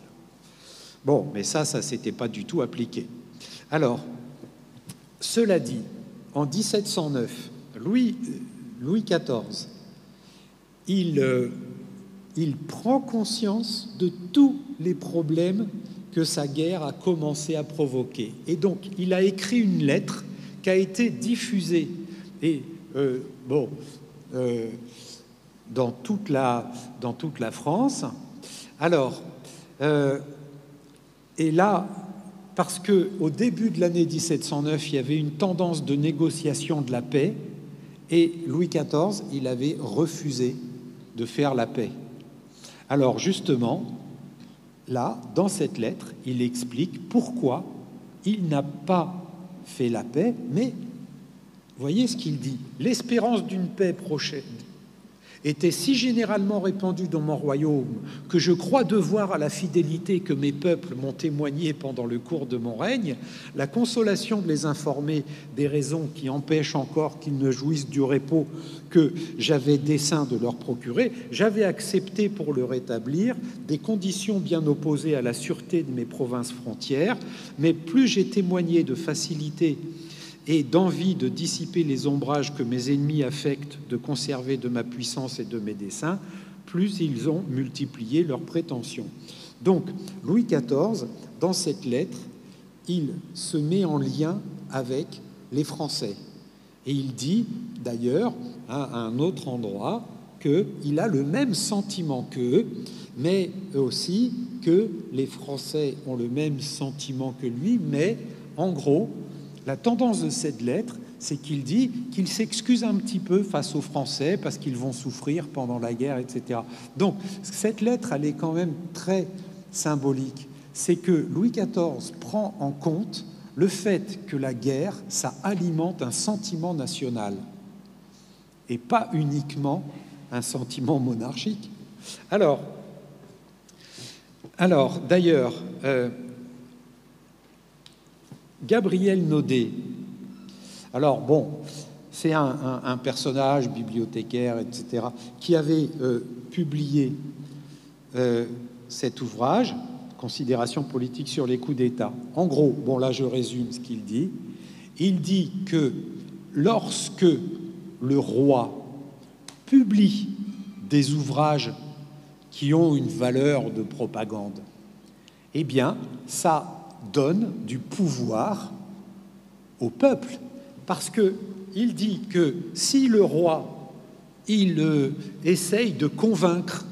Bon, mais ça s'était pas du tout appliqué. Alors, cela dit, en 1709, Louis XIV, il prend conscience de tous les problèmes que sa guerre a commencé à provoquer. Et donc, il a écrit une lettre qui a été diffusée et, dans toute la France. Alors, et là, parce qu'au début de l'année 1709, il y avait une tendance de négociation de la paix, et Louis XIV, il avait refusé de faire la paix. Alors justement, là, dans cette lettre, il explique pourquoi il n'a pas fait la paix, mais voyez ce qu'il dit. « L'espérance d'une paix prochaine était si généralement répandue dans mon royaume que je crois devoir à la fidélité que mes peuples m'ont témoignée pendant le cours de mon règne la consolation de les informer des raisons qui empêchent encore qu'ils ne jouissent du repos que j'avais dessein de leur procurer. J'avais accepté pour le rétablir des conditions bien opposées à la sûreté de mes provinces frontières, mais plus j'ai témoigné de facilité et d'envie de dissiper les ombrages que mes ennemis affectent de conserver de ma puissance et de mes desseins, plus ils ont multiplié leurs prétentions. » Donc, Louis XIV, dans cette lettre, il se met en lien avec les Français. Et il dit, d'ailleurs, à un autre endroit, qu'il a le même sentiment qu'eux, mais aussi que les Français ont le même sentiment que lui, mais en gros, la tendance de cette lettre, c'est qu'il dit qu'il s'excuse un petit peu face aux Français parce qu'ils vont souffrir pendant la guerre, etc. Donc, cette lettre, elle est quand même très symbolique. C'est que Louis XIV prend en compte le fait que la guerre, ça alimente un sentiment national et pas uniquement un sentiment monarchique. Alors d'ailleurs, Gabriel Naudet, alors bon, c'est un personnage bibliothécaire, etc., qui avait publié cet ouvrage, Considérations politiques sur les coups d'État. En gros, bon là je résume ce qu'il dit, il dit que lorsque le roi publie des ouvrages qui ont une valeur de propagande, eh bien, ça donne du pouvoir au peuple, parce qu'il dit que si le roi, il essaye de convaincre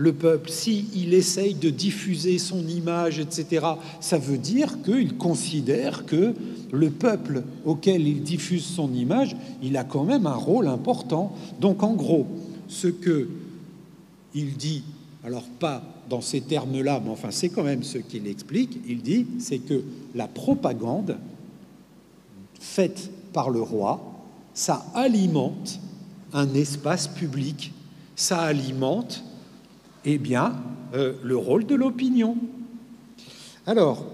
le peuple, s'il essaye de diffuser son image, etc., ça veut dire qu'il considère que le peuple auquel il diffuse son image, il a quand même un rôle important. Donc, en gros, ce qu'il dit, alors pas dans ces termes-là, mais enfin, c'est quand même ce qu'il explique, il dit, c'est que la propagande faite par le roi, ça alimente un espace public, ça alimente, eh bien, le rôle de l'opinion. Alors,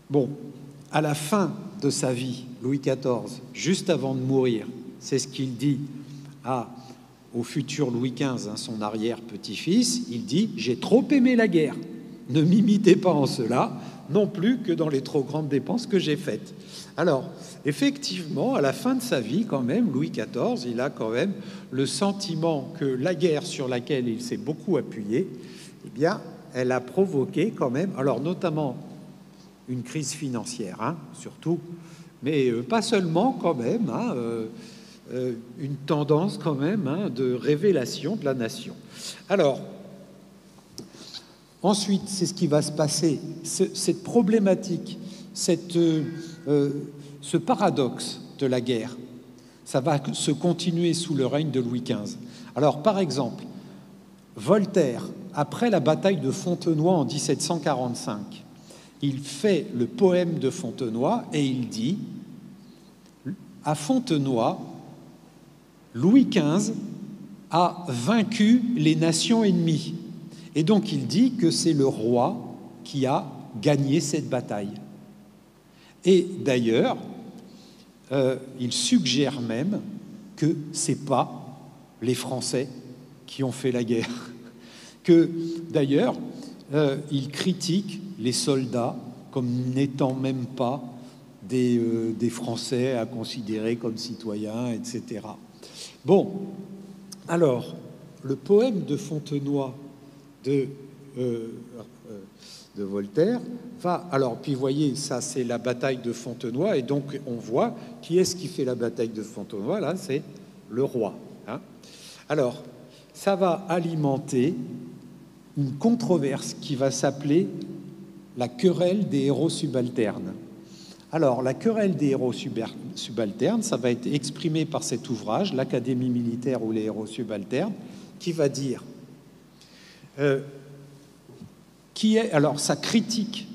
bon, à la fin de sa vie, Louis XIV, juste avant de mourir, c'est ce qu'il dit au futur Louis XV, son arrière-petit-fils, il dit « J'ai trop aimé la guerre, ne m'imitez pas en cela, non plus que dans les trop grandes dépenses que j'ai faites. Alors, effectivement, à la fin de sa vie, quand même, Louis XIV, il a quand même le sentiment que la guerre sur laquelle il s'est beaucoup appuyé, eh bien, elle a provoqué quand même, alors notamment une crise financière, hein, surtout, mais pas seulement quand même, hein, une tendance quand même, hein, de révélation de la nation. Alors, ensuite, c'est ce qui va se passer, cette problématique, ce paradoxe de la guerre, ça va se continuer sous le règne de Louis XV. Alors, par exemple, Voltaire, après la bataille de Fontenoy en 1745, il fait le poème de Fontenoy et il dit « À Fontenoy, Louis XV a vaincu les nations ennemies. » Et donc il dit que c'est le roi qui a gagné cette bataille. Et d'ailleurs, il suggère même que ce n'est pas les Français qui ont fait la guerre. Que d'ailleurs, il critique les soldats comme n'étant même pas des Français à considérer comme citoyens, etc. Bon, alors, le poème de Fontenoy de Voltaire va... Alors, puis vous voyez, ça c'est la bataille de Fontenoy, et donc on voit qui est-ce qui fait la bataille de Fontenoy, là, c'est le roi. Hein. Alors, ça va alimenter une controverse qui va s'appeler la querelle des héros subalternes. Alors, la querelle des héros subalternes, ça va être exprimé par cet ouvrage, l'Académie militaire ou les héros subalternes, qui va dire... alors, ça critique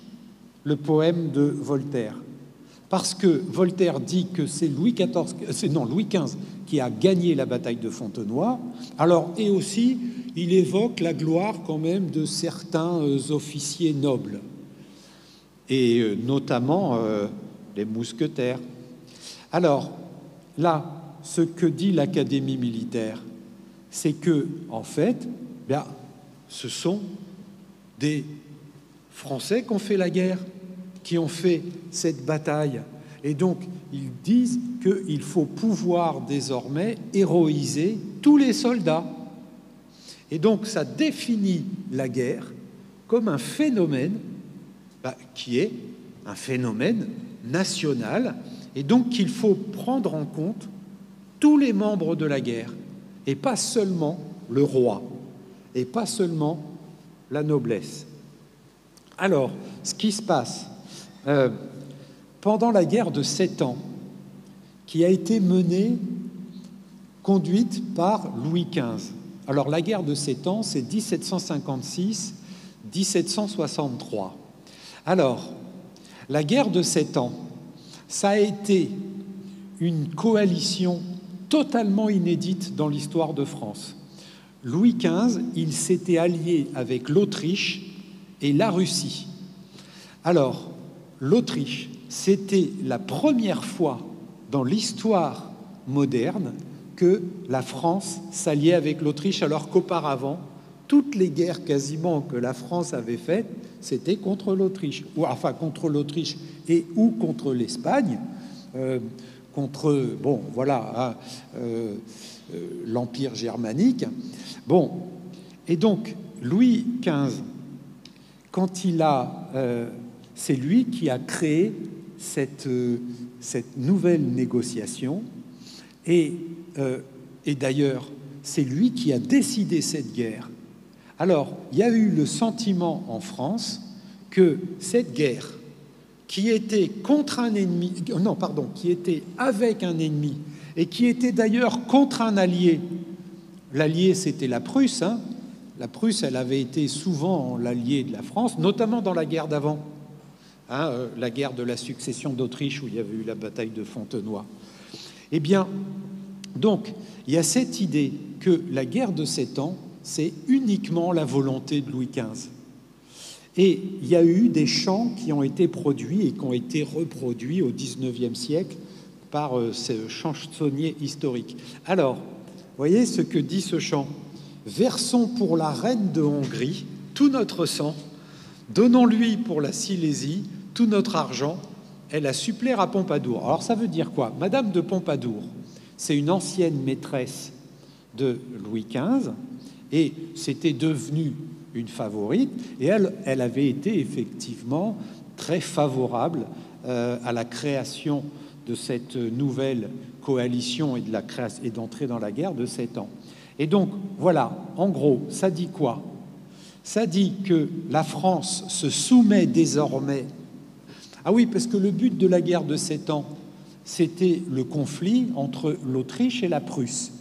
le poème de Voltaire, parce que Voltaire dit que c'est Louis XV qui a gagné la bataille de Fontenoy. Alors, et aussi, il évoque la gloire quand même de certains officiers nobles, et notamment les mousquetaires. Alors, là, ce que dit l'Académie militaire, c'est que, en fait, bien, ce sont des Français qui ont fait la guerre, qui ont fait cette bataille. Et donc, ils disent qu'il faut pouvoir désormais héroïser tous les soldats. Et donc, ça définit la guerre comme un phénomène qui est un phénomène national, et donc qu'il faut prendre en compte tous les membres de la guerre, et pas seulement le roi, et pas seulement la noblesse. Alors, ce qui se passe pendant la guerre de 7 ans, qui a été conduite par Louis XV. Alors, la guerre de 7 ans, c'est 1756-1763. Alors, la guerre de 7 ans, ça a été une coalition totalement inédite dans l'histoire de France. Louis XV, il s'était allié avec l'Autriche et la Russie. Alors, l'Autriche, c'était la première fois dans l'histoire moderne que la France s'alliait avec l'Autriche, alors qu'auparavant, toutes les guerres quasiment que la France avait faites, c'était contre l'Autriche, enfin contre l'Autriche et ou contre l'Espagne, contre, bon, voilà, l'Empire germanique. Bon, et donc, Louis XV, quand il a... c'est lui qui a créé cette nouvelle négociation, et d'ailleurs, c'est lui qui a décidé cette guerre. Alors, il y a eu le sentiment en France que cette guerre, qui était contre un ennemi, non, pardon, qui était avec un ennemi, et qui était d'ailleurs contre un allié. L'allié, c'était la Prusse, hein. La Prusse, elle avait été souvent l'allié de la France, notamment dans la guerre d'avant, hein, la guerre de la succession d'Autriche, où il y avait eu la bataille de Fontenoy. Eh bien, donc, il y a cette idée que la guerre de 7 ans, c'est uniquement la volonté de Louis XV. Et il y a eu des chants qui ont été produits et qui ont été reproduits au XIXe siècle par ce chansonnier historique. Alors, voyez ce que dit ce chant. « Versons pour la reine de Hongrie tout notre sang, donnons-lui pour la Silésie tout notre argent, elle a suppléé à Pompadour. Alors ça veut dire quoi? Madame de Pompadour, c'est une ancienne maîtresse de Louis XV, et c'était devenu une favorite, et elle avait été effectivement très favorable à la création de cette nouvelle coalition et d'entrer dans la guerre de 7 ans. Et donc, voilà, en gros, ça dit quoi? Ça dit que la France se soumet désormais... Ah oui, parce que le but de la guerre de 7 ans, c'était le conflit entre l'Autriche et la Prusse.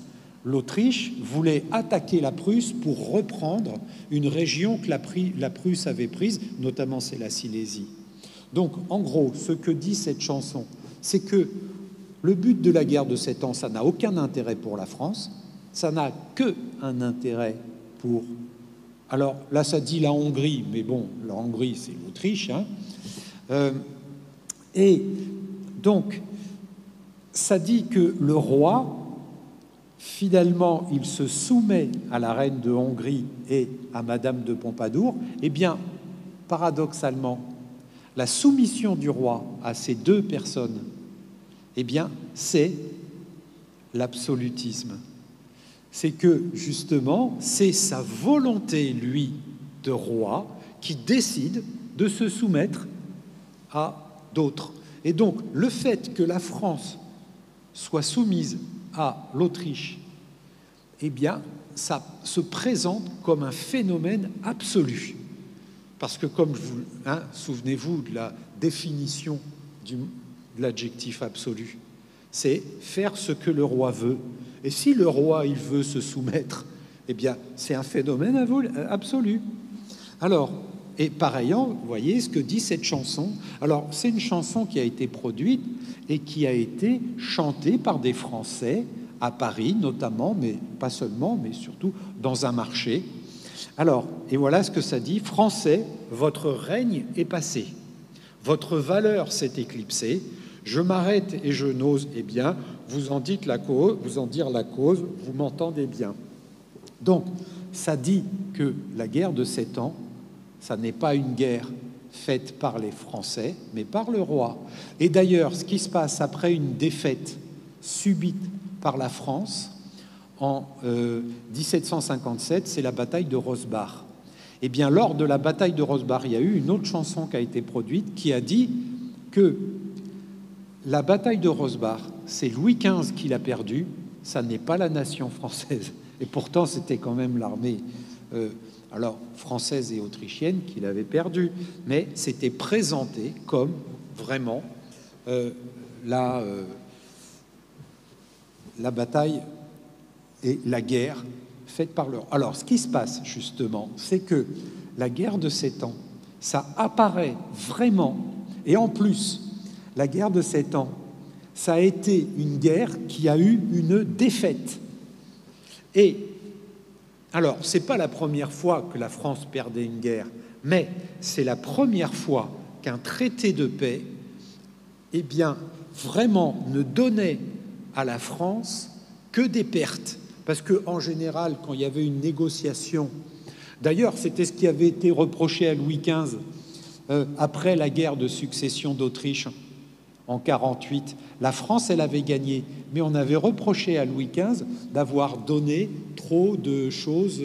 L'Autriche voulait attaquer la Prusse pour reprendre une région que la Prusse avait prise, notamment c'est la Silésie. Donc, en gros, ce que dit cette chanson, c'est que le but de la guerre de 7 ans, ça n'a aucun intérêt pour la France, ça n'a qu'un intérêt pour... Alors, là, ça dit la Hongrie, mais bon, la Hongrie, c'est l'Autriche, hein. Et donc, ça dit que le roi, finalement, il se soumet à la reine de Hongrie et à Madame de Pompadour. Eh bien, paradoxalement, la soumission du roi à ces deux personnes, eh bien, c'est l'absolutisme. C'est que, justement, c'est sa volonté, lui, de roi, qui décide de se soumettre à d'autres. Et donc, le fait que la France soit soumise à l'Autriche, eh bien, ça se présente comme un phénomène absolu. Parce que, comme vous, souvenez-vous de la définition de l'adjectif absolu, c'est faire ce que le roi veut. Et si le roi, il veut se soumettre, eh bien, c'est un phénomène absolu. Alors, et par ailleurs, vous voyez ce que dit cette chanson. Alors, c'est une chanson qui a été produite et qui a été chantée par des Français à Paris, notamment, mais pas seulement, mais surtout dans un marché. Alors, et voilà ce que ça dit. « Français, votre règne est passé. Votre valeur s'est éclipsée. Je m'arrête et je n'ose, eh bien, vous en dire la cause, vous m'entendez bien. » Donc, ça dit que la guerre de 7 ans, ça n'est pas une guerre faite par les Français, mais par le roi. Et d'ailleurs, ce qui se passe après une défaite subite par la France en 1757, c'est la bataille de Rosbach. Eh bien, lors de la bataille de Rosbach, il y a eu une autre chanson qui a été produite qui a dit que la bataille de Rosbach, c'est Louis XV qui l'a perdue, ça n'est pas la nation française. Et pourtant, c'était quand même l'armée alors française et autrichienne qui l'avait perdue. Mais c'était présenté comme vraiment la bataille et la guerre faite par leur... Alors, ce qui se passe, justement, c'est que la guerre de 7 ans, ça apparaît vraiment, et en plus, la guerre de 7 ans, ça a été une guerre qui a eu une défaite. Et, alors, c'est pas la première fois que la France perdait une guerre, mais c'est la première fois qu'un traité de paix, eh bien, vraiment ne donnait à la France que des pertes. Parce qu'en général, quand il y avait une négociation, d'ailleurs, c'était ce qui avait été reproché à Louis XV après la guerre de succession d'Autriche en 1948. La France, elle avait gagné, mais on avait reproché à Louis XV d'avoir donné trop de choses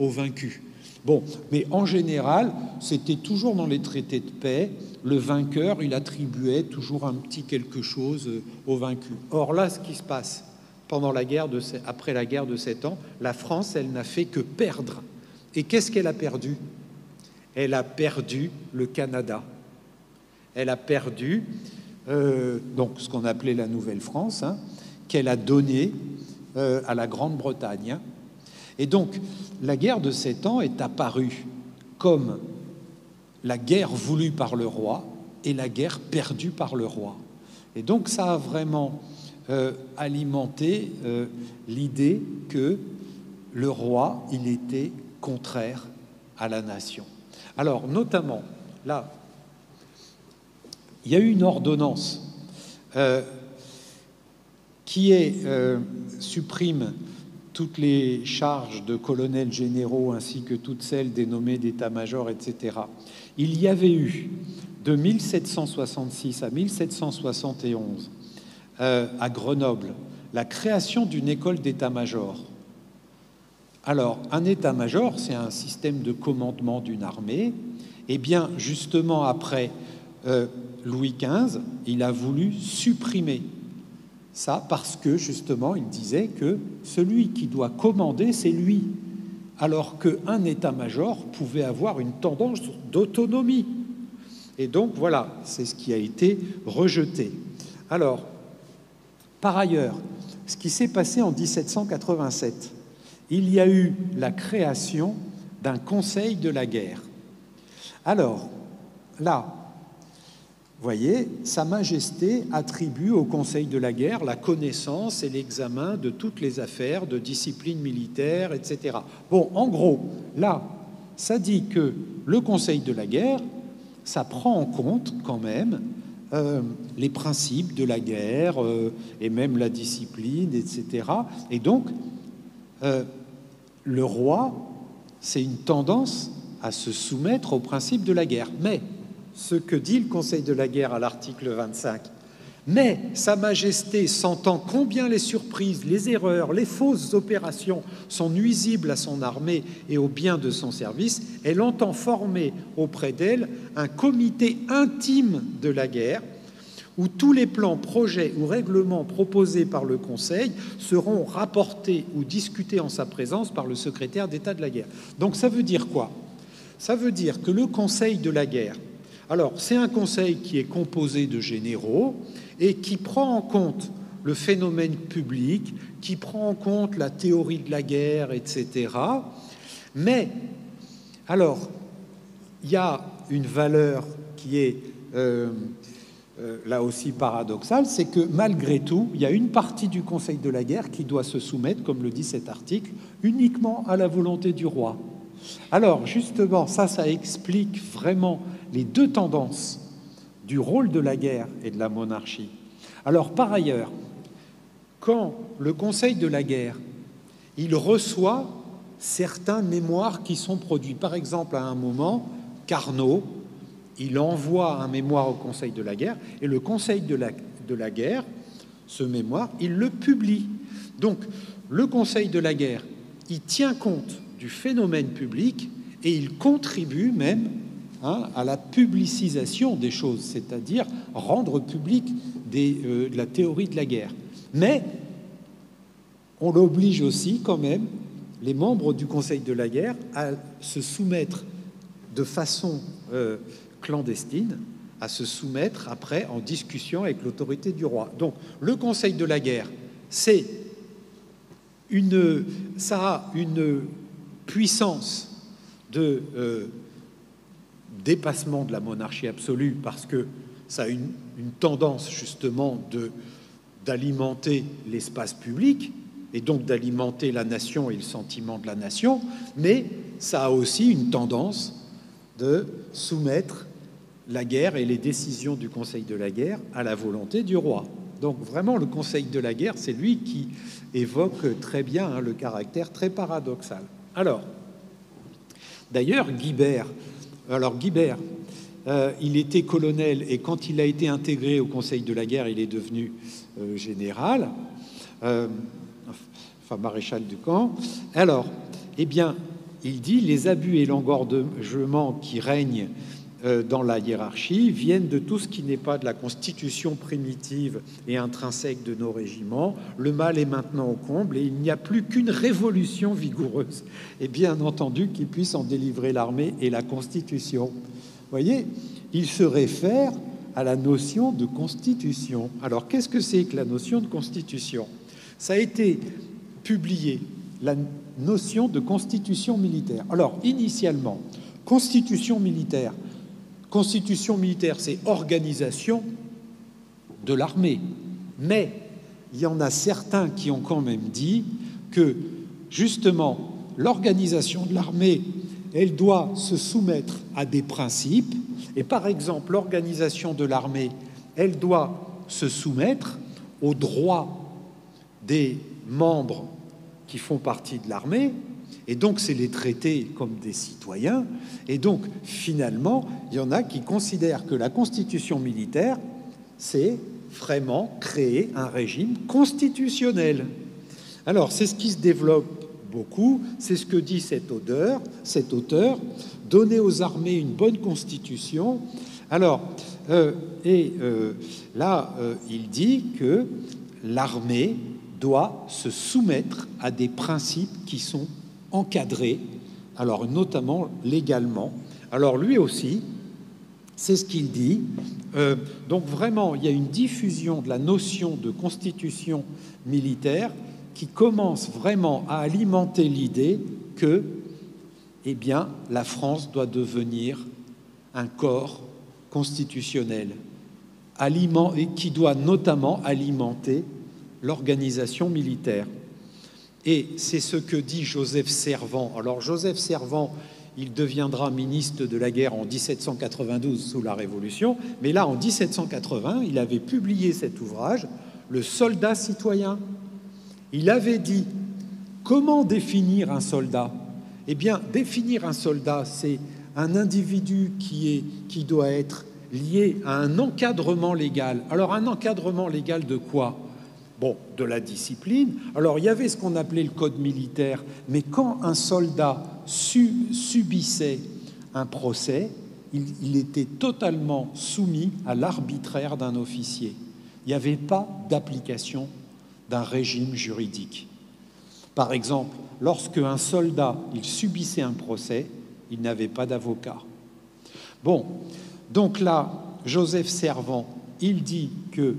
aux vaincus. Bon, mais en général, c'était toujours dans les traités de paix, le vainqueur, il attribuait toujours un petit quelque chose aux vaincus. Or là, ce qui se passe après la guerre de 7 ans, la France, elle n'a fait que perdre. Et qu'est-ce qu'elle a perdu? Elle a perdu le Canada. Elle a perdu donc ce qu'on appelait la Nouvelle-France, qu'elle a donné à la Grande-Bretagne. Et donc, la guerre de 7 ans est apparue comme la guerre voulue par le roi et la guerre perdue par le roi. Et donc, ça a vraiment alimenté l'idée que le roi, il était contraire à la nation. Alors, notamment, là, il y a eu une ordonnance qui supprime toutes les charges de colonels généraux ainsi que toutes celles dénommées d'état-major, etc. Il y avait eu de 1766 à 1771 à Grenoble la création d'une école d'état-major. Alors, un état-major, c'est un système de commandement d'une armée. Eh bien, justement, après Louis XV, il a voulu supprimer ça parce que, justement, il disait que celui qui doit commander, c'est lui, alors qu'un état-major pouvait avoir une tendance d'autonomie. Et donc, voilà, c'est ce qui a été rejeté. Alors, par ailleurs, ce qui s'est passé en 1787, il y a eu la création d'un conseil de la guerre. Alors, là, vous voyez, Sa Majesté attribue au Conseil de la guerre la connaissance et l'examen de toutes les affaires de discipline militaire, etc. Bon, en gros, là, ça dit que le Conseil de la guerre, ça prend en compte quand même les principes de la guerre et même la discipline, etc. Et donc, le roi, c'est une tendance à se soumettre aux principes de la guerre. Mais ce que dit le Conseil de la guerre à l'article 25, mais Sa Majesté sentant combien les surprises, les erreurs, les fausses opérations sont nuisibles à son armée et au bien de son service, elle entend former auprès d'elle un comité intime de la guerre où tous les plans, projets ou règlements proposés par le Conseil seront rapportés ou discutés en sa présence par le secrétaire d'État de la guerre. Donc ça veut dire quoi? Ça veut dire que le Conseil de la guerre, alors c'est un conseil qui est composé de généraux et qui prend en compte le phénomène public, qui prend en compte la théorie de la guerre, etc. Mais, alors, il y a une valeur qui est là aussi paradoxale, c'est que malgré tout, il y a une partie du Conseil de la guerre qui doit se soumettre, comme le dit cet article, uniquement à la volonté du roi. Alors, justement, ça explique vraiment les deux tendances du rôle de la guerre et de la monarchie. Alors, par ailleurs, quand le Conseil de la guerre, il reçoit certains mémoires qui sont produits, par exemple, à un moment, Carnot, il envoie un mémoire au Conseil de la guerre, et le Conseil de la guerre, ce mémoire, il le publie. Donc, le Conseil de la guerre, il tient compte du phénomène public et il contribue même à la publicisation des choses, c'est-à-dire rendre public de la théorie de la guerre. Mais on l'oblige aussi quand même, les membres du Conseil de la guerre, à se soumettre de façon clandestine, à se soumettre après en discussion avec l'autorité du roi. Donc le Conseil de la guerre, ça a une puissance de dépassement de la monarchie absolue parce que ça a une tendance justement d'alimenter l'espace public et donc d'alimenter la nation et le sentiment de la nation, mais ça a aussi une tendance de soumettre la guerre et les décisions du Conseil de la guerre à la volonté du roi. Donc vraiment, le Conseil de la guerre, c'est lui qui évoque très bien le caractère très paradoxal. Alors, d'ailleurs, Guibert, il était colonel et quand il a été intégré au Conseil de la guerre, il est devenu général, enfin maréchal du camp. Alors, eh bien, il dit « Les abus et l'engorgement qui règnent dans la hiérarchie viennent de tout ce qui n'est pas de la constitution primitive et intrinsèque de nos régiments. Le mal est maintenant au comble et il n'y a plus qu'une révolution vigoureuse. Et bien entendu qui puisse en délivrer l'armée et la constitution. » Vous voyez, il se réfère à la notion de constitution. Alors, qu'est-ce que c'est que la notion de constitution? Ça a été publié, la notion de constitution militaire. Alors, initialement, constitution militaire, c'est organisation de l'armée. Mais il y en a certains qui ont quand même dit que, justement, l'organisation de l'armée, elle doit se soumettre à des principes. Et par exemple, l'organisation de l'armée, elle doit se soumettre aux droits des membres qui font partie de l'armée, et donc c'est les traiter comme des citoyens. Et donc, finalement, il y en a qui considèrent que la constitution militaire, c'est vraiment créer un régime constitutionnel. Alors, c'est ce qui se développe beaucoup, c'est ce que dit cet auteur, donner aux armées une bonne constitution. Alors, il dit que l'armée doit se soumettre à des principes qui sont encadrés, alors notamment légalement. Alors lui aussi, c'est ce qu'il dit. Donc vraiment, il y a une diffusion de la notion de constitution militaire qui commence vraiment à alimenter l'idée que, eh bien, la France doit devenir un corps constitutionnel, et qui doit notamment alimenter l'organisation militaire. Et c'est ce que dit Joseph Servan. Alors Joseph Servan, il deviendra ministre de la guerre en 1792 sous la Révolution, mais là, en 1780, il avait publié cet ouvrage, Le soldat citoyen. Il avait dit, comment définir un soldat? Eh bien, définir un soldat, c'est un individu qui doit être lié à un encadrement légal. Alors, un encadrement légal de quoi? Bon, de la discipline. Alors, il y avait ce qu'on appelait le code militaire, mais quand un soldat subissait un procès, il était totalement soumis à l'arbitraire d'un officier. Il n'y avait pas d'application d'un régime juridique. Par exemple, lorsque un soldat il subissait un procès, il n'avait pas d'avocat. Bon, donc là, Joseph Servan, il dit que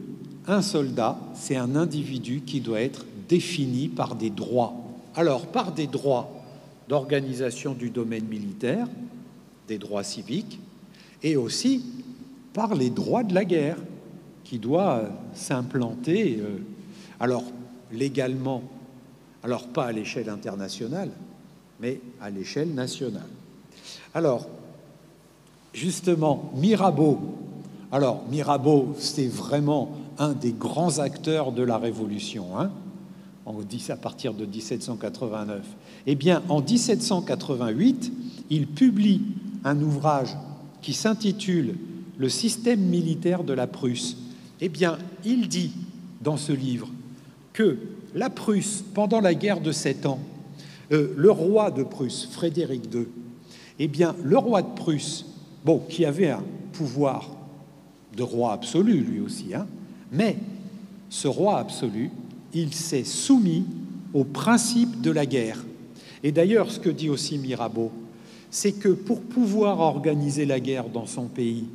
un soldat, c'est un individu qui doit être défini par des droits. Alors, par des droits d'organisation du domaine militaire, des droits civiques, et aussi par les droits de la guerre, qui doit s'implanter, alors légalement, alors pas à l'échelle internationale, mais à l'échelle nationale. Alors, justement, Mirabeau. Alors, Mirabeau, c'est vraiment un des grands acteurs de la Révolution, hein, à partir de 1789. Eh bien, en 1788, il publie un ouvrage qui s'intitule « Le système militaire de la Prusse ». Eh bien, il dit dans ce livre que la Prusse, pendant la guerre de 7 ans, le roi de Prusse, Frédéric II, eh bien, le roi de Prusse, bon, qui avait un pouvoir de roi absolu, lui aussi, hein, mais ce roi absolu, il s'est soumis aux principes de la guerre. Et d'ailleurs, ce que dit aussi Mirabeau, c'est que pour pouvoir organiser la guerre dans son pays,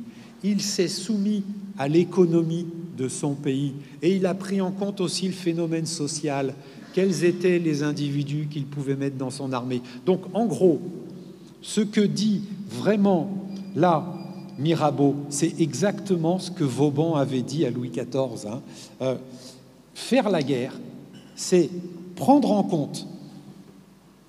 il s'est soumis à l'économie de son pays et il a pris en compte aussi le phénomène social, quels étaient les individus qu'il pouvait mettre dans son armée. Donc, en gros, ce que dit vraiment là Mirabeau, c'est exactement ce que Vauban avait dit à Louis XIV. Hein. Faire la guerre, c'est prendre en compte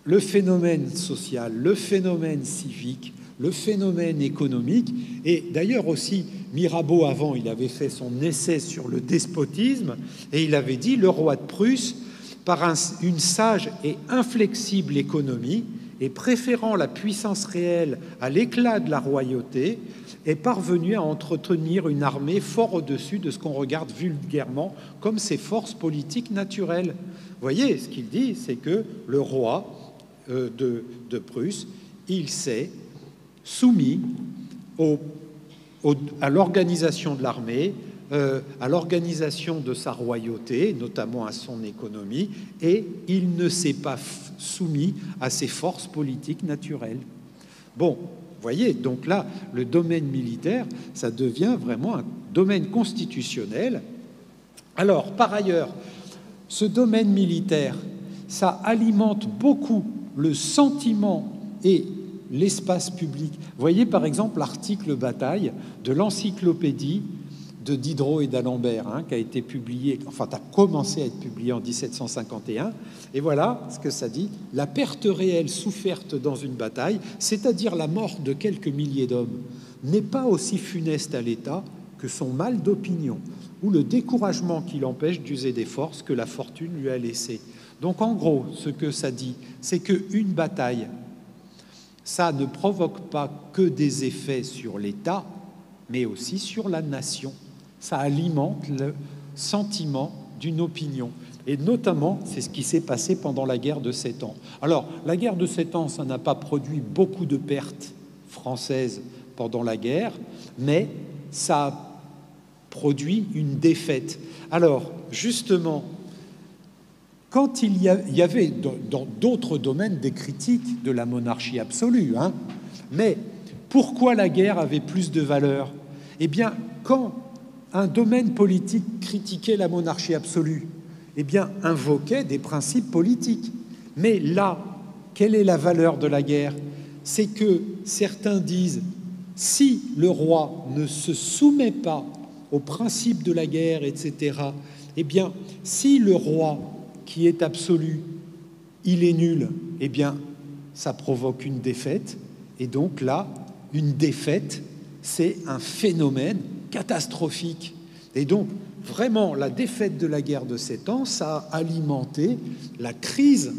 le phénomène social, le phénomène civique, le phénomène économique. Et d'ailleurs aussi, Mirabeau, avant, il avait fait son essai sur le despotisme et il avait dit « Le roi de Prusse, par une sage et inflexible économie, et préférant la puissance réelle à l'éclat de la royauté, est parvenu à entretenir une armée fort au-dessus de ce qu'on regarde vulgairement comme ses forces politiques naturelles. » Vous voyez, ce qu'il dit, c'est que le roi de Prusse, il s'est soumis à l'organisation de l'armée, à l'organisation de sa royauté, notamment à son économie, et il ne s'est pas soumis à ses forces politiques naturelles. Bon, vous voyez, donc là, le domaine militaire, ça devient vraiment un domaine constitutionnel. Alors, par ailleurs, ce domaine militaire, ça alimente beaucoup le sentiment et l'espace public. Vous voyez, par exemple, l'article bataille de l'encyclopédie de Diderot et d'Alembert, hein, qui a été publié, enfin, a commencé à être publié en 1751. Et voilà ce que ça dit. La perte réelle soufferte dans une bataille, c'est-à-dire la mort de quelques milliers d'hommes, n'est pas aussi funeste à l'État que son mal d'opinion ou le découragement qui l'empêche d'user des forces que la fortune lui a laissées. Donc en gros, ce que ça dit, c'est qu'une bataille, ça ne provoque pas que des effets sur l'État, mais aussi sur la nation. Ça alimente le sentiment d'une opinion. Et notamment, c'est ce qui s'est passé pendant la guerre de 7 ans. Alors, la guerre de 7 ans, ça n'a pas produit beaucoup de pertes françaises pendant la guerre, mais ça a produit une défaite. Alors, justement, quand il y avait dans d'autres domaines des critiques de la monarchie absolue, mais pourquoi la guerre avait plus de valeur? Eh bien, quand un domaine politique critiquait la monarchie absolue, eh bien, invoquait des principes politiques. Mais là, quelle est la valeur de la guerre? C'est que certains disent, si le roi ne se soumet pas aux principes de la guerre, etc., eh bien, si le roi qui est absolu, il est nul, eh bien, ça provoque une défaite. Et donc là, une défaite, c'est un phénomène catastrophique. Et donc, vraiment, la défaite de la guerre de 7 ans, ça a alimenté la crise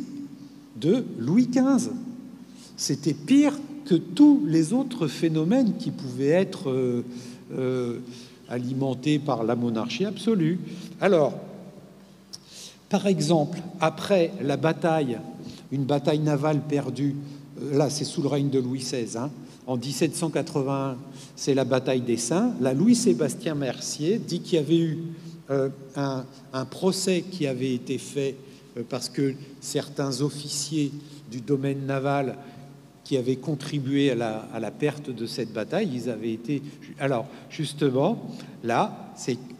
de Louis XV. C'était pire que tous les autres phénomènes qui pouvaient être alimentés par la monarchie absolue. Alors, par exemple, après la bataille, une bataille navale perdue, là c'est sous le règne de Louis XVI, en 1781, c'est la bataille d'Essaing. Là, Louis-Sébastien Mercier dit qu'il y avait eu un procès qui avait été fait parce que certains officiers du domaine naval qui avaient contribué à la perte de cette bataille, ils avaient été... Alors, justement, là,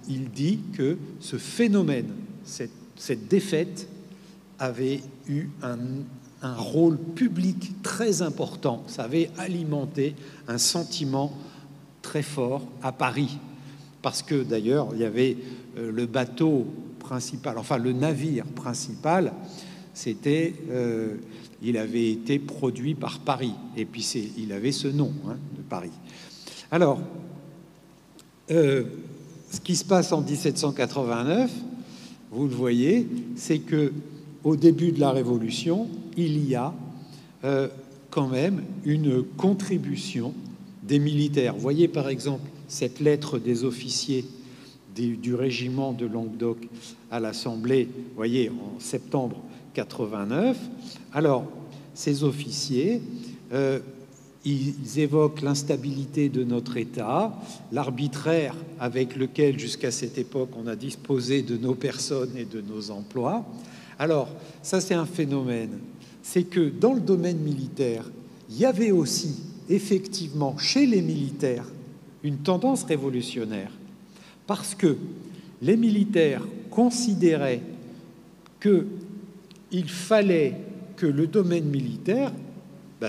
il dit que ce phénomène, cette défaite avait eu un rôle public très important. Ça avait alimenté un sentiment très fort à Paris. Parce que, d'ailleurs, il y avait le bateau principal, enfin le navire principal, c'était... il avait été produit par Paris. Et puis, il avait ce nom, de Paris. Alors, ce qui se passe en 1789, vous le voyez, c'est que au début de la Révolution, il y a quand même une contribution des militaires. Vous voyez, par exemple, cette lettre des officiers du régiment de Languedoc à l'Assemblée, vous voyez, en septembre 89. Alors, ces officiers, ils évoquent l'instabilité de notre État, l'arbitraire avec lequel, jusqu'à cette époque, on a disposé de nos personnes et de nos emplois. Alors, ça, c'est un phénomène. C'est que dans le domaine militaire, il y avait aussi, effectivement, chez les militaires, une tendance révolutionnaire. Parce que les militaires considéraient qu'il fallait que le domaine militaire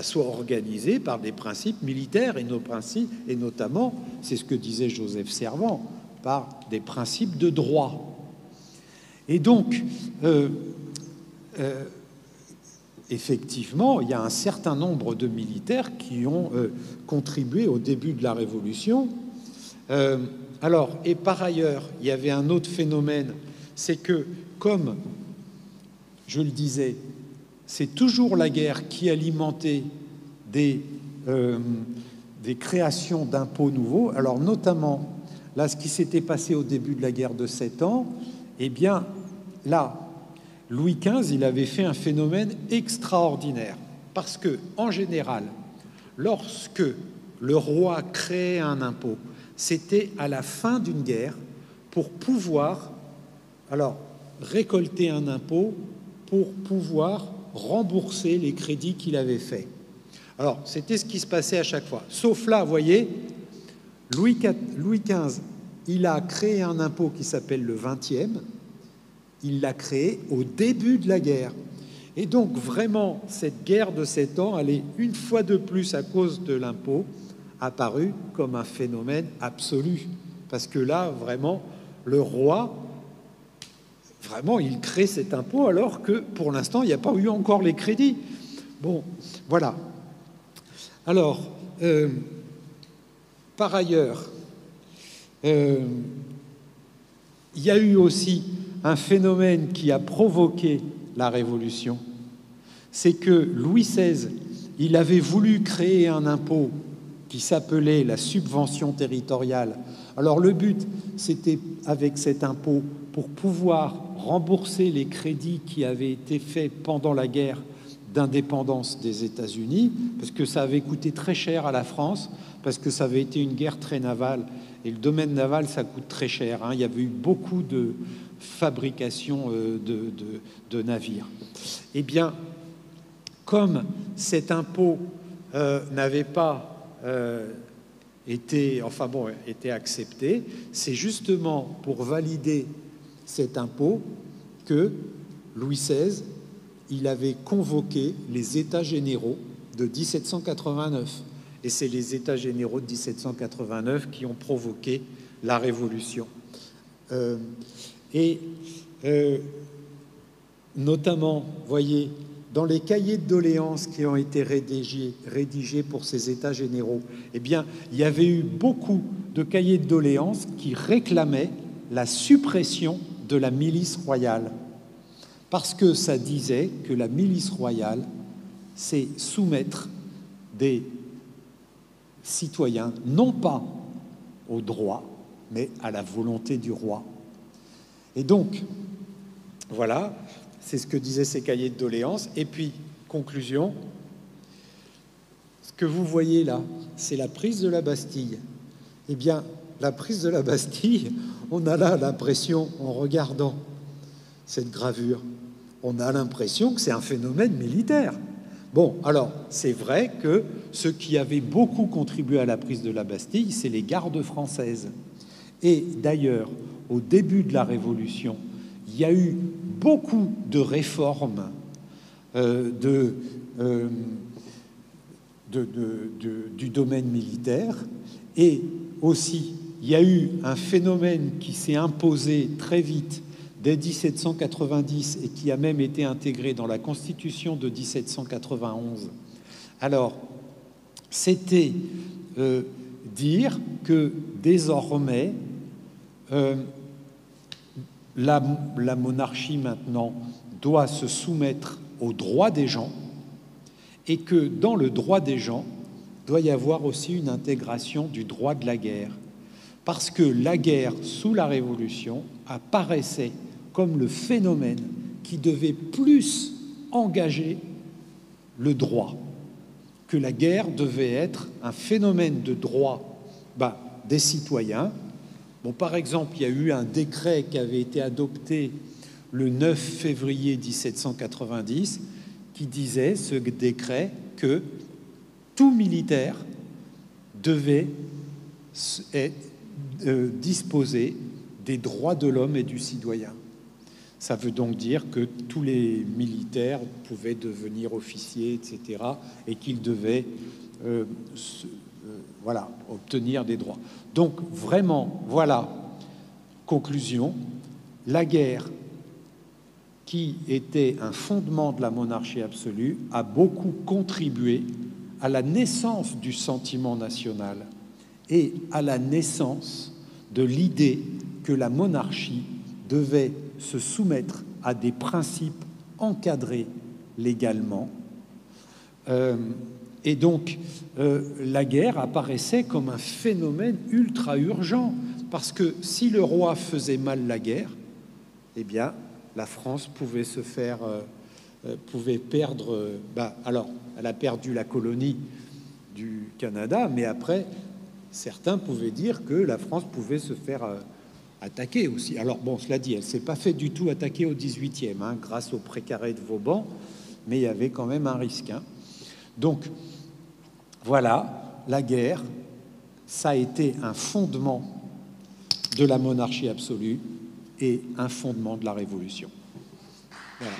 soit organisé par des principes militaires et nos principes, et notamment, c'est ce que disait Joseph Servan, par des principes de droit. Et donc, effectivement, il y a un certain nombre de militaires qui ont contribué au début de la Révolution. Alors, et par ailleurs, il y avait un autre phénomène, c'est que, comme je le disais, c'est toujours la guerre qui alimentait des créations d'impôts nouveaux. Alors, notamment, là, ce qui s'était passé au début de la guerre de 7 ans, eh bien, là, Louis XV, il avait fait un phénomène extraordinaire. Parce que, en général, lorsque le roi créait un impôt, c'était à la fin d'une guerre pour pouvoir, alors, récolter un impôt pour pouvoir rembourser les crédits qu'il avait faits. Alors, c'était ce qui se passait à chaque fois. Sauf là, vous voyez, Louis XV, il a créé un impôt qui s'appelle le 20e. Il l'a créé au début de la guerre. Et donc, vraiment, cette guerre de 7 ans, elle est, une fois de plus, à cause de l'impôt, apparue comme un phénomène absolu. Parce que là, vraiment, le roi... Vraiment, il crée cet impôt alors que, pour l'instant, il n'y a pas eu encore les crédits. Bon, voilà. Alors, par ailleurs, il y a eu aussi un phénomène qui a provoqué la Révolution, c'est que Louis XVI, il avait voulu créer un impôt qui s'appelait la subvention territoriale. Alors le but, c'était avec cet impôt pour pouvoir rembourser les crédits qui avaient été faits pendant la guerre d'indépendance des États-Unis, parce que ça avait coûté très cher à la France, parce que ça avait été une guerre très navale, et le domaine naval, ça coûte très cher, hein. Il y avait eu beaucoup de fabrication de navires. Eh bien, comme cet impôt n'avait pas été accepté, c'est justement pour valider cet impôt que Louis XVI, il avait convoqué les États généraux de 1789. Et c'est les États généraux de 1789 qui ont provoqué la Révolution. Notamment, voyez, dans les cahiers de doléances qui ont été rédigés pour ces États généraux, eh bien, il y avait eu beaucoup de cahiers de doléances qui réclamaient la suppression de la milice royale, parce que ça disait que la milice royale, c'est soumettre des citoyens, non pas au droit, mais à la volonté du roi. Et donc, voilà, c'est ce que disaient ces cahiers de doléances. Et puis, conclusion, ce que vous voyez là, c'est la prise de la Bastille. Eh bien, la prise de la Bastille, on a là l'impression, en regardant cette gravure, on a l'impression que c'est un phénomène militaire. Bon, alors, c'est vrai que ceux qui avaient beaucoup contribué à la prise de la Bastille, c'est les gardes françaises. Et d'ailleurs, au début de la Révolution, il y a eu beaucoup de réformes du domaine militaire, et aussi il y a eu un phénomène qui s'est imposé très vite dès 1790 et qui a même été intégré dans la Constitution de 1791. Alors, c'était dire que désormais, la monarchie maintenant doit se soumettre aux droits des gens, et que dans le droit des gens, doit y avoir aussi une intégration du droit de la guerre. Parce que la guerre, sous la Révolution, apparaissait comme le phénomène qui devait plus engager le droit, que la guerre devait être un phénomène de droit des citoyens. Bon, par exemple, il y a eu un décret qui avait été adopté le 9 février 1790 qui disait, ce décret, que tout militaire devait disposer des droits de l'homme et du citoyen. Ça veut donc dire que tous les militaires pouvaient devenir officiers, etc., et qu'ils devaient obtenir des droits. Donc, vraiment, voilà, conclusion, la guerre, qui était un fondement de la monarchie absolue, a beaucoup contribué à la naissance du sentiment national et à la naissance de l'idée que la monarchie devait se soumettre à des principes encadrés légalement. Et donc, la guerre apparaissait comme un phénomène ultra urgent, parce que si le roi faisait mal la guerre, eh bien, la France pouvait se faire, pouvait perdre. Alors, elle a perdu la colonie du Canada, mais après, certains pouvaient dire que la France pouvait se faire attaquer aussi. Alors, bon, cela dit, elle ne s'est pas fait du tout attaquer au 18e, hein, grâce au précaré de Vauban, mais il y avait quand même un risque. Hein. Donc, voilà, la guerre, ça a été un fondement de la monarchie absolue et un fondement de la Révolution. Voilà.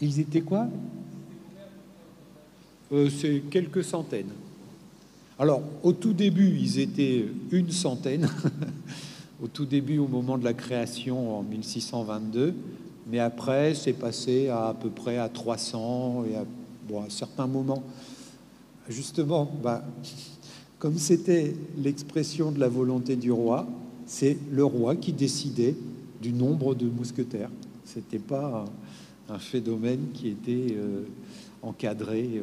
Ils étaient quoi? C'est quelques centaines. Alors, au tout début, ils étaient une centaine, au tout début, au moment de la création en 1622, mais après, c'est passé à peu près à 300, et à certains moments, justement, comme c'était l'expression de la volonté du roi, c'est le roi qui décidait du nombre de mousquetaires. C'était pas un phénomène qui était encadré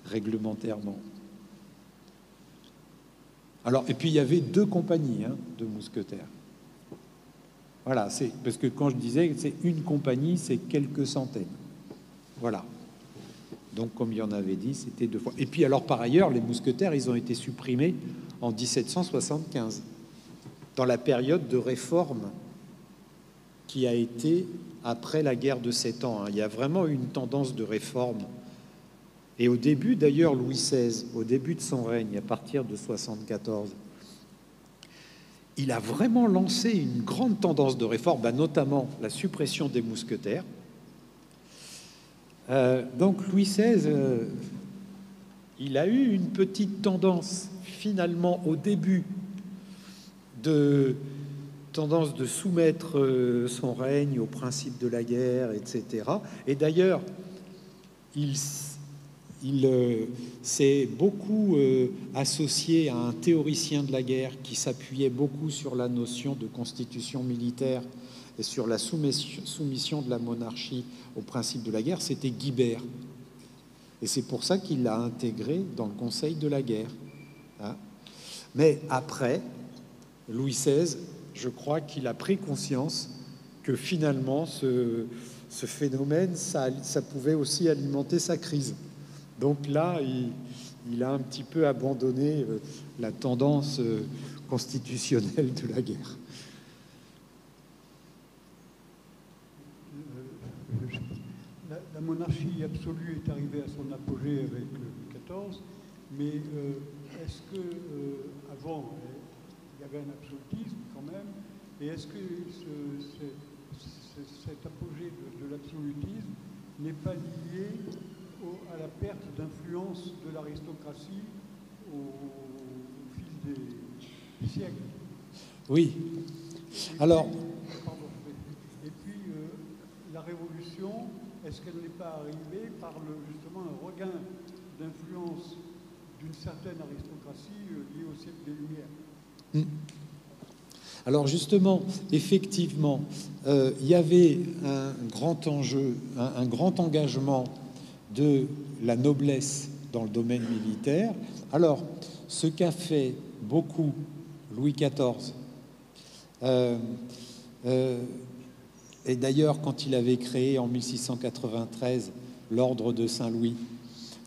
réglementairement. Alors, et puis il y avait 2 compagnies de mousquetaires. Voilà, c'est parce que quand je disais c'est une compagnie, c'est quelques centaines. Voilà. Donc, comme il y en avait dit, c'était 2 fois. Et puis, alors, par ailleurs, les mousquetaires, ils ont été supprimés en 1775, dans la période de réforme qui a été après la guerre de 7 ans. Il y a vraiment une tendance de réforme. Et au début, d'ailleurs, Louis XVI, au début de son règne, à partir de 74, il a vraiment lancé une grande tendance de réforme, notamment la suppression des mousquetaires. Donc Louis XVI, il a eu une petite tendance, finalement, au début, de soumettre son règne au principe de la guerre, etc. Et d'ailleurs, il s'est beaucoup associé à un théoricien de la guerre qui s'appuyait beaucoup sur la notion de constitution militaire et sur la soumission de la monarchie au principe de la guerre, c'était Guibert. Et c'est pour ça qu'il l'a intégré dans le Conseil de la guerre. Mais après, Louis XVI, je crois qu'il a pris conscience que finalement, ce phénomène, ça pouvait aussi alimenter sa crise. Donc là, il a un petit peu abandonné la tendance constitutionnelle de la guerre.
La monarchie absolue est arrivée à son apogée avec Louis XIV, mais est-ce que avant il y avait un absolutisme quand même, et est-ce que cet apogée de l'absolutisme n'est pas lié à la perte d'influence de l'aristocratie au fil des siècles?
Oui. Alors.
Et puis, la Révolution, est-ce qu'elle n'est pas arrivée par justement un regain d'influence d'une certaine aristocratie liée au siècle des Lumières?
Alors justement, effectivement, il y avait un grand enjeu, un grand engagement de la noblesse dans le domaine militaire. Alors, ce qu'a fait beaucoup Louis XIV, et d'ailleurs, quand il avait créé en 1693 l'ordre de Saint-Louis,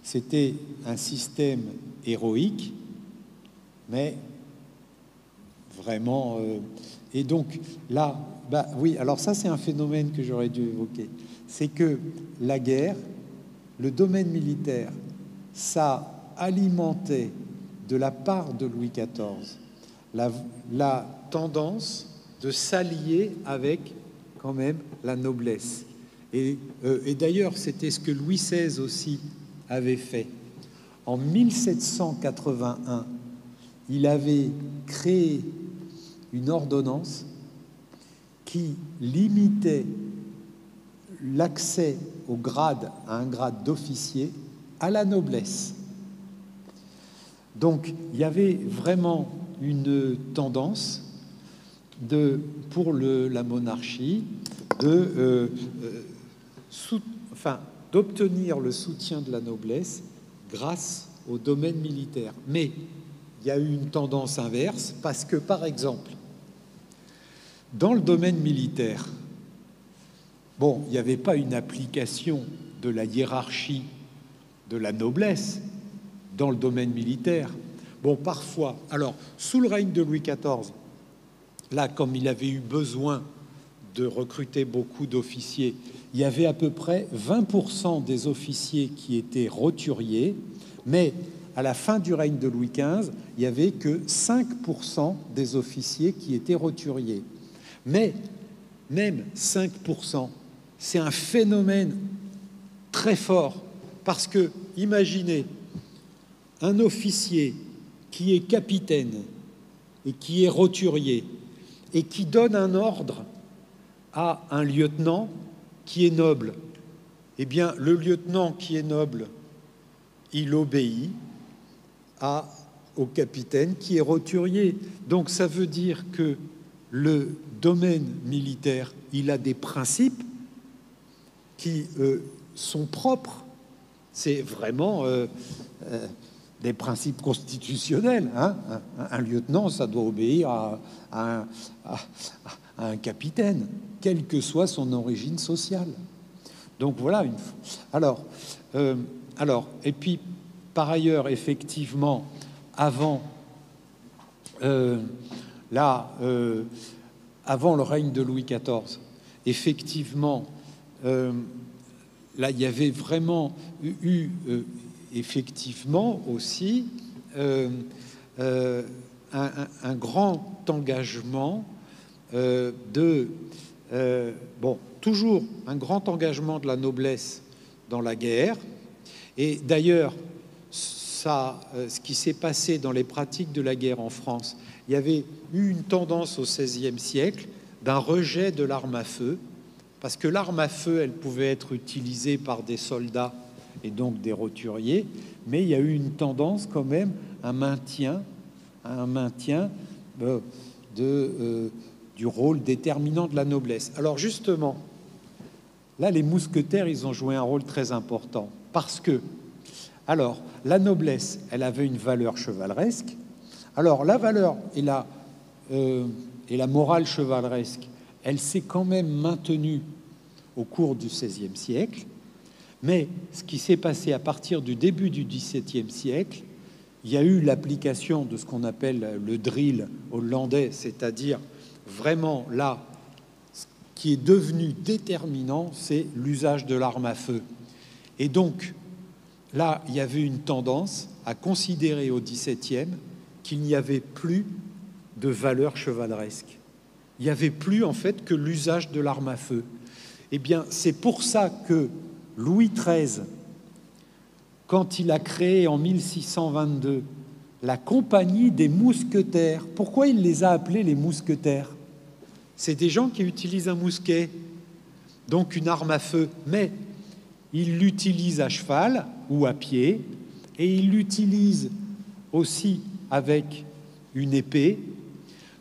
c'était un système héroïque, mais vraiment... et donc, là, oui, alors ça, c'est un phénomène que j'aurais dû évoquer. C'est que la guerre, le domaine militaire, ça alimentait de la part de Louis XIV la tendance de s'allier avec quand même la noblesse. Et d'ailleurs, c'était ce que Louis XVI aussi avait fait. En 1781, il avait créé une ordonnance qui limitait l'accès au grade, à un grade d'officier, à la noblesse. Donc, il y avait vraiment une tendance pour la monarchie d'obtenir le soutien de la noblesse grâce au domaine militaire. Mais il y a eu une tendance inverse parce que, par exemple, dans le domaine militaire, bon, il n'y avait pas une application de la hiérarchie de la noblesse dans le domaine militaire. Bon, parfois, alors, sous le règne de Louis XIV, là, comme il avait eu besoin de recruter beaucoup d'officiers, il y avait à peu près 20% des officiers qui étaient roturiers, mais à la fin du règne de Louis XV, il n'y avait que 5% des officiers qui étaient roturiers. Mais même 5%, c'est un phénomène très fort, parce que, imaginez, un officier qui est capitaine et qui est roturier et qui donne un ordre à un lieutenant qui est noble. Eh bien, le lieutenant qui est noble, il obéit au capitaine qui est roturier. Donc ça veut dire que le domaine militaire, il a des principes qui sont propres. C'est vraiment des principes constitutionnels. Hein. Un lieutenant, ça doit obéir à un capitaine, quelle que soit son origine sociale. Donc voilà. Alors, et puis par ailleurs, effectivement, avant avant le règne de Louis XIV, effectivement, là, il y avait vraiment eu effectivement aussi un grand engagement toujours un grand engagement de la noblesse dans la guerre. Et d'ailleurs, ce qui s'est passé dans les pratiques de la guerre en France, il y avait eu une tendance au XVIe siècle d'un rejet de l'arme à feu, parce que l'arme à feu, elle pouvait être utilisée par des soldats et donc des roturiers, mais il y a eu une tendance quand même à un maintien du rôle déterminant de la noblesse. Alors justement, là, les mousquetaires, ils ont joué un rôle très important, parce que, alors, la noblesse, elle avait une valeur chevaleresque. Alors, la valeur et la morale chevaleresque, elle s'est quand même maintenue au cours du XVIe siècle, mais ce qui s'est passé à partir du début du XVIIe siècle, il y a eu l'application de ce qu'on appelle le drill hollandais, c'est-à-dire vraiment là, ce qui est devenu déterminant, c'est l'usage de l'arme à feu. Et donc, là, il y avait une tendance à considérer au XVIIe qu'il n'y avait plus de valeur chevaleresque. Il n'y avait plus, en fait, que l'usage de l'arme à feu. Eh bien, c'est pour ça que Louis XIII, quand il a créé en 1622 la compagnie des mousquetaires, pourquoi il les a appelés les mousquetaires? C'est des gens qui utilisent un mousquet, donc une arme à feu, mais ils l'utilisent à cheval ou à pied, et ils l'utilisent aussi avec une épée.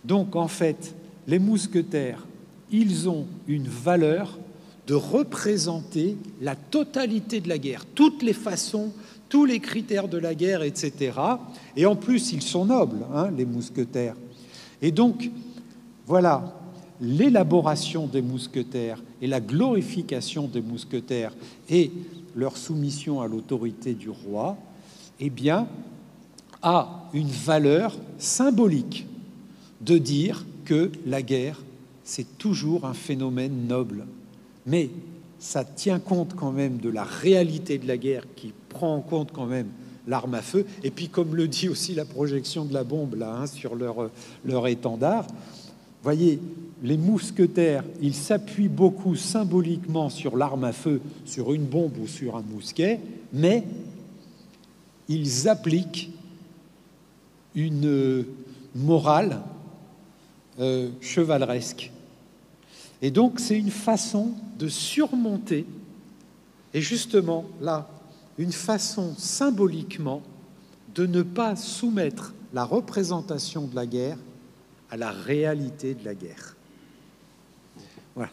Donc, en fait, les mousquetaires, ils ont une valeur de représenter la totalité de la guerre, toutes les façons, tous les critères de la guerre, etc. Et en plus, ils sont nobles, hein, les mousquetaires. Et donc, voilà, l'élaboration des mousquetaires et la glorification des mousquetaires et leur soumission à l'autorité du roi, eh bien, a une valeur symbolique de dire que la guerre, c'est toujours un phénomène noble. Mais ça tient compte quand même de la réalité de la guerre qui prend en compte quand même l'arme à feu. Et puis, comme le dit aussi la projection de la bombe là, hein, sur leur étendard, voyez, les mousquetaires, ils s'appuient beaucoup symboliquement sur l'arme à feu, sur une bombe ou sur un mousquet, mais ils appliquent une morale chevaleresque. Et donc, c'est une façon de surmonter, et justement, là, une façon symboliquement de ne pas soumettre la représentation de la guerre à la réalité de la guerre. Voilà.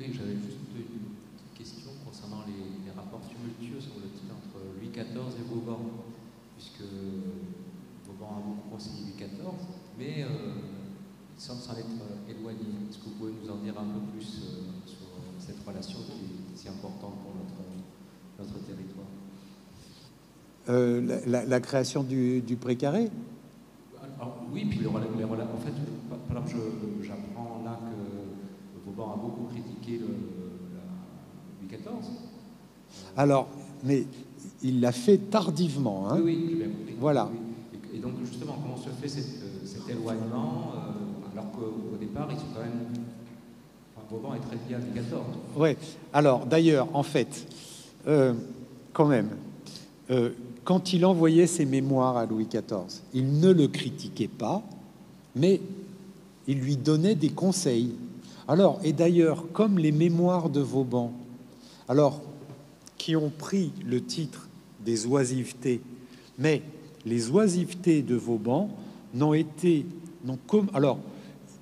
Oui, j'avais juste une petite question concernant les rapports tumultueux, semble-t-il, entre Louis XIV et Vauban, puisque Vauban a beaucoup conseillé Louis XIV, mais il semble s'en être éloigné. Est-ce que vous pouvez nous en dire un peu plus sur cette relation qui est si importante pour notre territoire?
La création du précaré?
Alors, oui, puis en fait, par exemple, j'apprends là que Vauban a beaucoup critiqué Louis XIV.
Alors, mais il l'a fait tardivement. Hein.
Oui, j'ai bien compris.
Voilà.
Oui. Et donc, justement, comment se fait cet éloignement alors qu'au départ, ils sont quand même. Enfin, Vauban est très lié à Louis XIV.
Oui. Alors, d'ailleurs, en fait, quand même, quand il envoyait ses mémoires à Louis XIV, il ne le critiquait pas, mais il lui donnait des conseils. Alors, et d'ailleurs, comme les mémoires de Vauban, alors, qui ont pris le titre des oisivetés, mais les oisivetés de Vauban n'ont été... alors,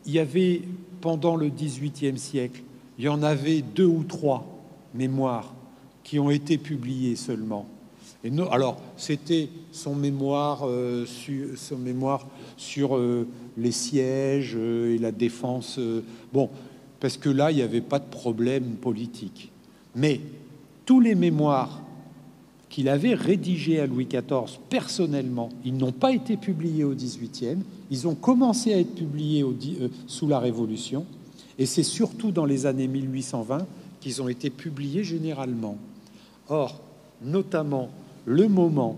il y avait, pendant le XVIIIe siècle, il y en avait 2 ou 3 mémoires qui ont été publiées seulement. Et alors, c'était son mémoire sur les sièges et la défense. Bon, parce que là, il n'y avait pas de problème politique. Mais tous les mémoires qu'il avait rédigés à Louis XIV personnellement, ils n'ont pas été publiés au XVIIIe. Ils ont commencé à être publiés sous la Révolution. Et c'est surtout dans les années 1820 qu'ils ont été publiés généralement. Or, notamment, le moment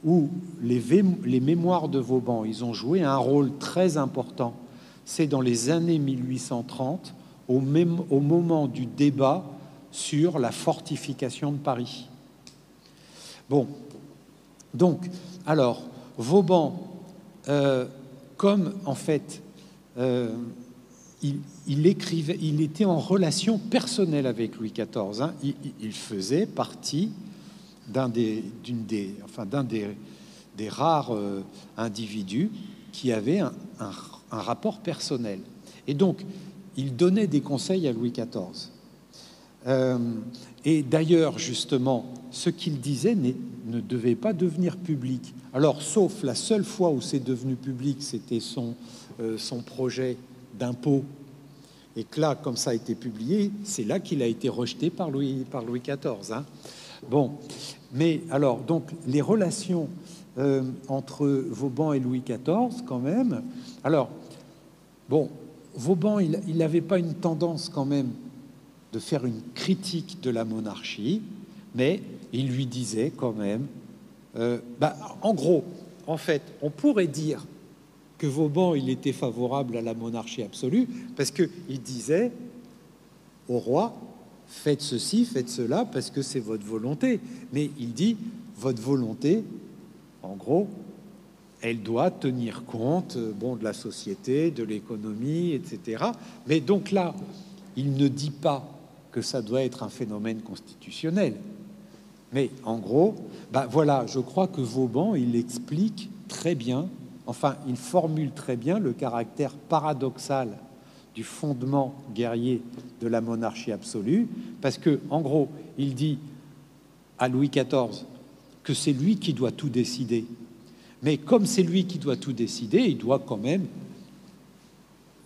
où les mémoires de Vauban, ils ont joué un rôle très important, c'est dans les années 1830, au moment du débat sur la fortification de Paris. Bon, donc, alors, Vauban, comme en fait, il écrivait, il était en relation personnelle avec Louis XIV. Hein, il faisait partie d'un des rares individus qui avait un rapport personnel. Et donc, il donnait des conseils à Louis XIV. Et d'ailleurs, justement, ce qu'il disait ne devait pas devenir public. Alors, sauf la seule fois où c'est devenu public, c'était son projet d'impôt. Et que là, comme ça a été publié, c'est là qu'il a été rejeté par Louis XIV. Hein. Bon, mais alors, donc, les relations entre Vauban et Louis XIV, quand même. Alors, bon, Vauban, il n'avait pas une tendance, quand même, de faire une critique de la monarchie, mais il lui disait quand même, en gros, en fait, on pourrait dire que Vauban, il était favorable à la monarchie absolue, parce qu'il disait au roi, faites ceci, faites cela, parce que c'est votre volonté. Mais il dit, votre volonté, en gros, elle doit tenir compte de la société, de l'économie, etc. Mais donc là, il ne dit pas que ça doit être un phénomène constitutionnel. Mais en gros, voilà, je crois que Vauban, il explique très bien, enfin, il formule très bien le caractère paradoxal du fondement guerrier de la monarchie absolue, parce que, en gros, il dit à Louis XIV que c'est lui qui doit tout décider. Mais comme c'est lui qui doit tout décider, il doit quand même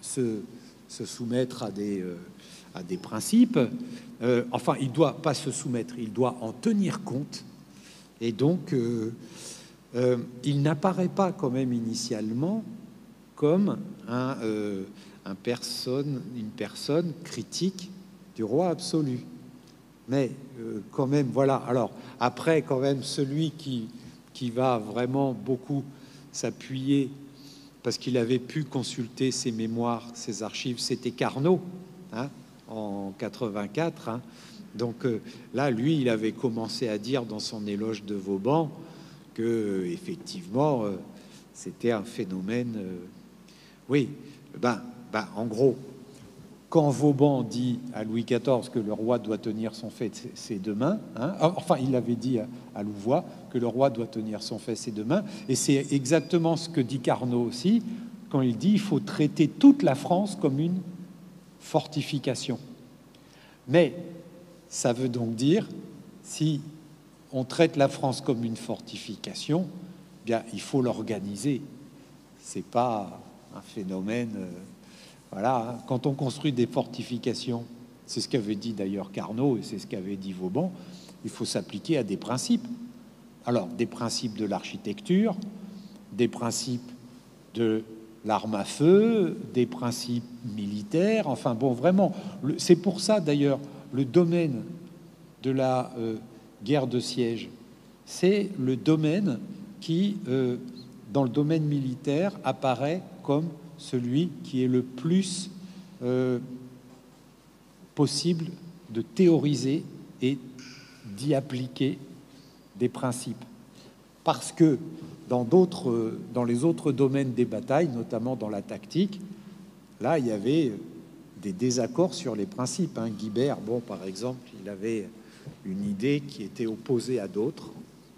se soumettre à des principes. Enfin, il ne doit pas se soumettre, il doit en tenir compte. Et donc, il n'apparaît pas quand même initialement comme une personne critique du roi absolu. Mais quand même, voilà. Alors, après, quand même, celui qui va vraiment beaucoup s'appuyer, parce qu'il avait pu consulter ses mémoires, ses archives, c'était Carnot, hein, en 84. Hein. Donc là, lui, il avait commencé à dire dans son éloge de Vauban que effectivement, c'était un phénomène. Oui, en gros, quand Vauban dit à Louis XIV que le roi doit tenir son fait ses 2 mains, hein, enfin, il avait dit à Louvois que le roi doit tenir son fait ses 2 mains, et c'est exactement ce que dit Carnot aussi, quand il dit il faut traiter toute la France comme une fortification. Mais ça veut donc dire, si on traite la France comme une fortification, bien, il faut l'organiser. C'est pas un phénomène... Voilà, quand on construit des fortifications, c'est ce qu'avait dit d'ailleurs Carnot et c'est ce qu'avait dit Vauban, il faut s'appliquer à des principes. Alors, des principes de l'architecture, des principes de l'arme à feu, des principes militaires, enfin bon, vraiment, c'est pour ça d'ailleurs le domaine de la guerre de siège. C'est le domaine qui, dans le domaine militaire, apparaît comme celui qui est le plus possible de théoriser et d'y appliquer des principes. Parce que dans les autres domaines des batailles, notamment dans la tactique, là, il y avait des désaccords sur les principes. Guibert, par exemple, il avait une idée qui était opposée à d'autres,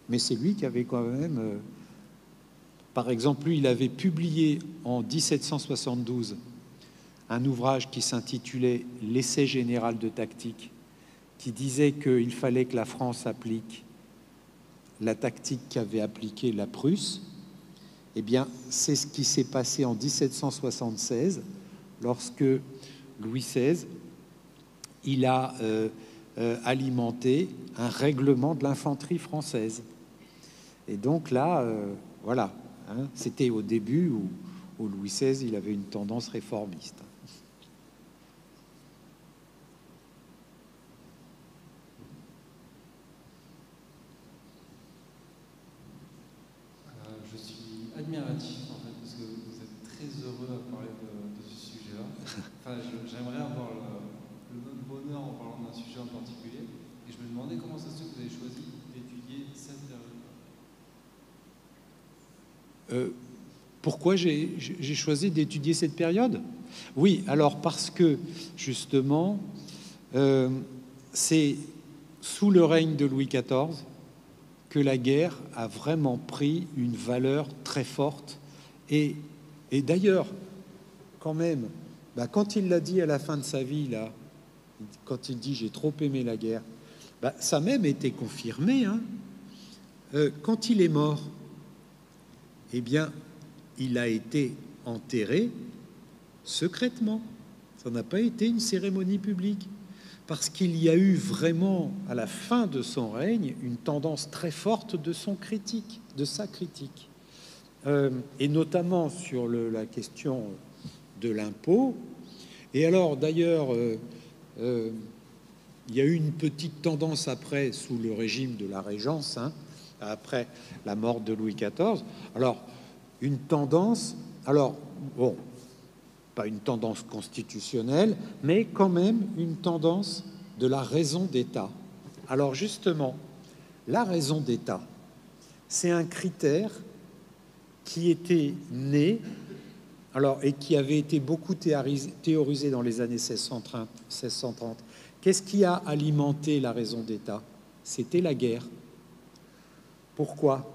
mais c'est lui qui avait quand même... par exemple, lui, il avait publié en 1772 un ouvrage qui s'intitulait « L'essai général de tactique », qui disait qu'il fallait que la France applique la tactique qu'avait appliquée la Prusse. Eh bien, c'est ce qui s'est passé en 1776, lorsque Louis XVI, il a alimenté un règlement de l'infanterie française. Et donc là, voilà, c'était au début où Louis XVI, il avait une tendance réformiste.
Je suis admiratif, en fait, parce que vous êtes très heureux à parler de ce sujet-là. Enfin, j'aimerais avoir le même bonheur en parlant d'un sujet en particulier. Et je me demandais comment ça se fait que vous avez choisi d'étudier cette période.
Pourquoi j'ai choisi d'étudier cette période? Oui, alors parce que, justement, c'est sous le règne de Louis XIV que la guerre a vraiment pris une valeur très forte. Et d'ailleurs, quand même, quand il l'a dit à la fin de sa vie, là, quand il dit « j'ai trop aimé la guerre », ça a même été confirmé. Quand il est mort, eh bien, il a été enterré secrètement. Ça n'a pas été une cérémonie publique. Parce qu'il y a eu vraiment, à la fin de son règne, une tendance très forte de sa critique. Et notamment sur la question de l'impôt. Et alors, d'ailleurs, il y a eu une petite tendance après, sous le régime de la Régence, après la mort de Louis XIV. Alors, une tendance, pas une tendance constitutionnelle, mais quand même une tendance de la raison d'État. Alors justement, la raison d'État, c'est un critère qui était né, et qui avait été beaucoup théorisé dans les années 1630. Qu'est-ce qui a alimenté la raison d'État? C'était la guerre. Pourquoi?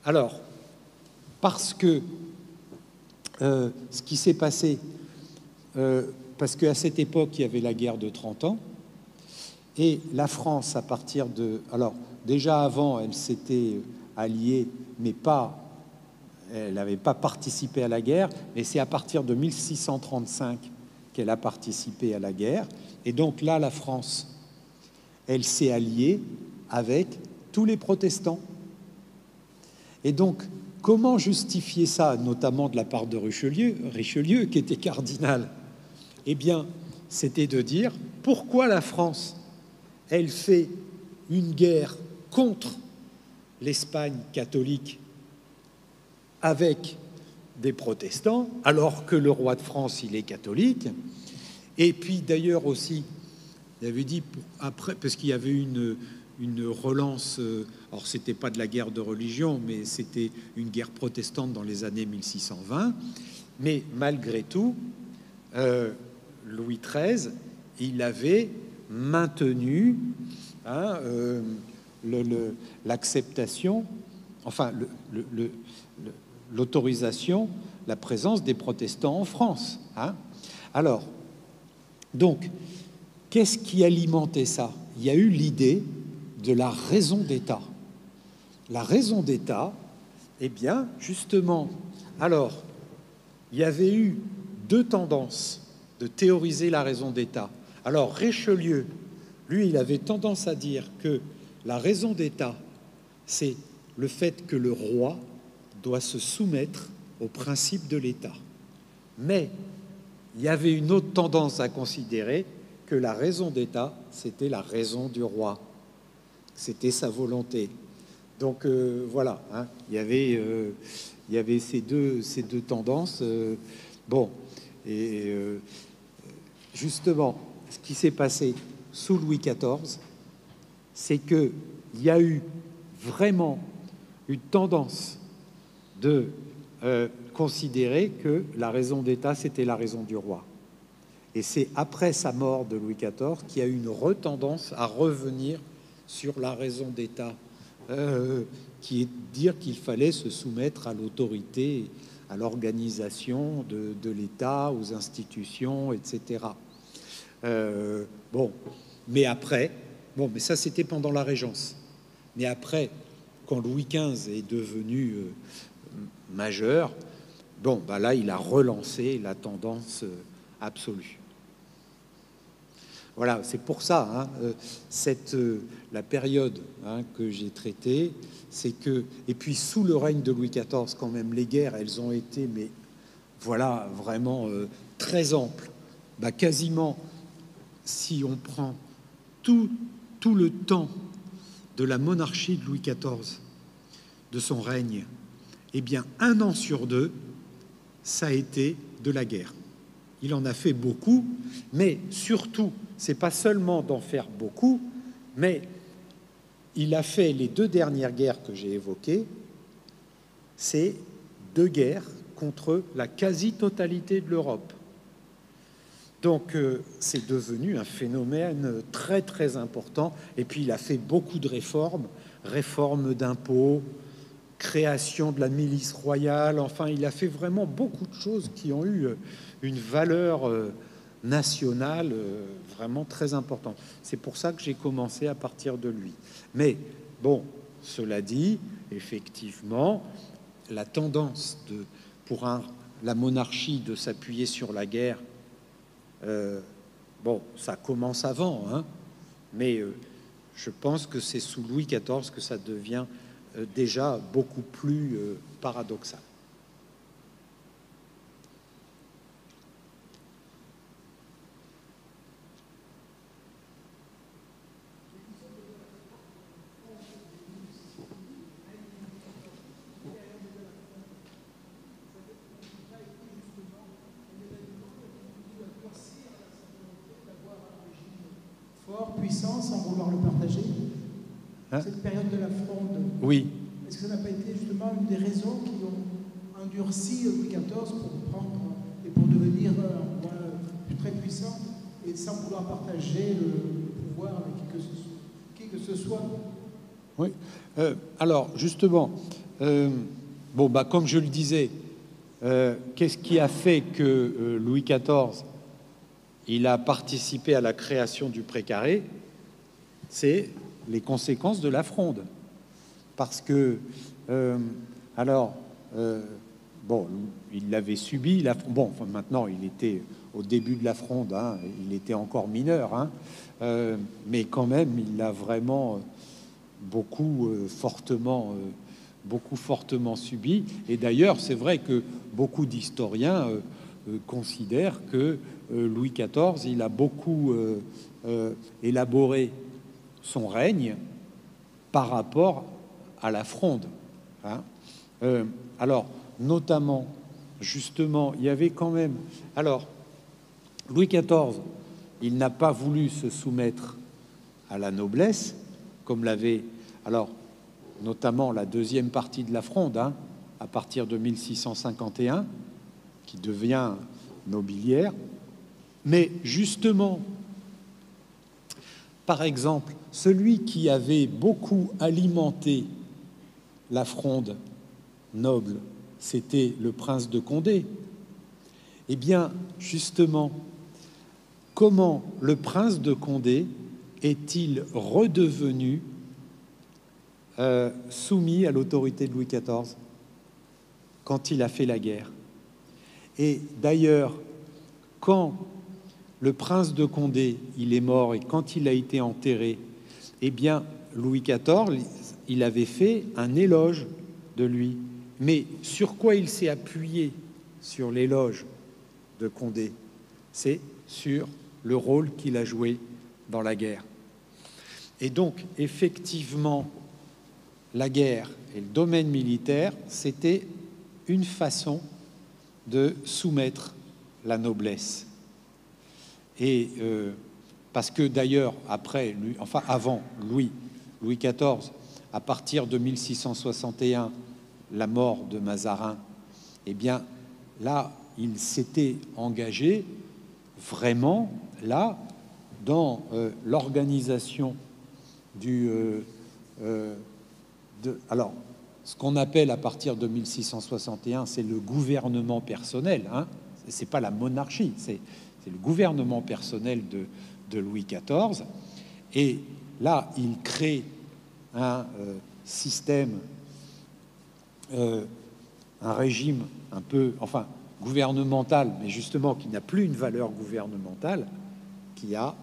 Alors, parce que ce qui s'est passé, parce qu'à cette époque, il y avait la guerre de 30 ans, et la France, à partir de... Alors, déjà avant, elle s'était alliée, mais elle n'avait pas participé à la guerre, mais c'est à partir de 1635 qu'elle a participé à la guerre. Et donc là, la France, elle s'est alliée avec tous les protestants. Et donc, comment justifier ça, notamment de la part de Richelieu qui était cardinal? Eh bien, c'était de dire pourquoi la France, elle fait une guerre contre l'Espagne catholique avec des protestants, alors que le roi de France, il est catholique. Et puis, d'ailleurs aussi, il avait dit, après, parce qu'il y avait une relance, alors c'était pas de la guerre de religion, mais c'était une guerre protestante dans les années 1620, mais malgré tout, Louis XIII, il avait maintenu l'acceptation, enfin l'autorisation, la présence des protestants en France. Alors, donc, qu'est-ce qui alimentait ça? Il y a eu l'idée de la raison d'État. La raison d'État, eh bien, justement, alors, il y avait eu deux tendances de théoriser la raison d'État. Alors, Richelieu, lui, il avait tendance à dire que la raison d'État, c'est le fait que le roi doit se soumettre aux principes de l'État. Mais il y avait une autre tendance à considérer que la raison d'État, c'était la raison du roi. C'était sa volonté. Donc voilà, hein, il y avait ces deux tendances. Bon, et justement, ce qui s'est passé sous Louis XIV, c'est qu'il y a eu vraiment une tendance de considérer que la raison d'État, c'était la raison du roi. Et c'est après sa mort de Louis XIV qu'il y a eu une retendance à revenir sur la raison d'État, qui est de dire qu'il fallait se soumettre à l'autorité, à l'organisation de l'État, aux institutions, etc. Bon, mais après, bon, mais ça c'était pendant la Régence. Mais après, quand Louis XV est devenu majeur, bon, bah là, il a relancé la tendance absolue. Voilà, c'est pour ça, hein, la période, hein, que j'ai traitée, c'est que, et puis sous le règne de Louis XIV, quand même, les guerres, elles ont été, mais voilà, vraiment très amples. Bah, quasiment, si on prend tout le temps de la monarchie de Louis XIV, de son règne, eh bien, 1 an sur 2, ça a été de la guerre. Il en a fait beaucoup, mais surtout, c'est pas seulement d'en faire beaucoup, mais il a fait les 2 dernières guerres que j'ai évoquées, c'est 2 guerres contre la quasi-totalité de l'Europe. Donc, c'est devenu un phénomène très, très important. Et puis, il a fait beaucoup de réformes d'impôts, création de la milice royale. Enfin, il a fait vraiment beaucoup de choses qui ont eu une valeur nationale vraiment très importante. C'est pour ça que j'ai commencé à partir de lui. Mais bon, cela dit, effectivement, la tendance pour la monarchie de s'appuyer sur la guerre, bon, ça commence avant, hein, mais je pense que c'est sous Louis XIV que ça devient déjà beaucoup plus paradoxal.
Fort, puissant, sans vouloir le partager.
Hein?
Cette période de la Fronde.
Oui.
Est-ce que ça n'a pas été justement une des raisons qui ont endurci Louis XIV pour prendre et pour devenir un roi très puissant et sans vouloir partager le pouvoir avec qui que ce soit?
Oui. Alors, justement, bon, bah, comme je le disais, qu'est-ce qui a fait que Louis XIV, il a participé à la création du précaré? C'est les conséquences de la Fronde. Parce que, bon, il l'avait subi. Bon, enfin, maintenant, il était au début de la Fronde, hein, il était encore mineur, hein, mais quand même, il l'a vraiment beaucoup fortement subi. Et d'ailleurs, c'est vrai que beaucoup d'historiens considèrent que Louis XIV, il a beaucoup élaboré son règne par rapport à la Fronde, hein. Alors, notamment, justement, il y avait quand même... Alors, Louis XIV, il n'a pas voulu se soumettre à la noblesse, comme l'avait... Alors, notamment la deuxième partie de la Fronde, hein, à partir de 1651, qui devient nobiliaire. Mais justement, par exemple, celui qui avait beaucoup alimenté la Fronde noble, c'était le prince de Condé. Eh bien, justement, comment le prince de Condé est-il redevenu soumis à l'autorité de Louis XIV quand il a fait la guerre? Et d'ailleurs, quand le prince de Condé, il est mort, et quand il a été enterré, eh bien, Louis XIV, il avait fait un éloge de lui. Mais sur quoi il s'est appuyé sur l'éloge de Condé? C'est sur le rôle qu'il a joué dans la guerre. Et donc, effectivement, la guerre et le domaine militaire, c'était une façon de soumettre la noblesse. Et parce que d'ailleurs, après, enfin avant Louis XIV, à partir de 1661, la mort de Mazarin, eh bien là, il s'était engagé vraiment là dans l'organisation alors, ce qu'on appelle à partir de 1661, c'est le gouvernement personnel. Hein. C'est pas la monarchie, c'est le gouvernement personnel de Louis XIV. Et là, il crée un système, un régime un peu, enfin, gouvernemental, mais justement qui n'a plus une valeur gouvernementale, qui a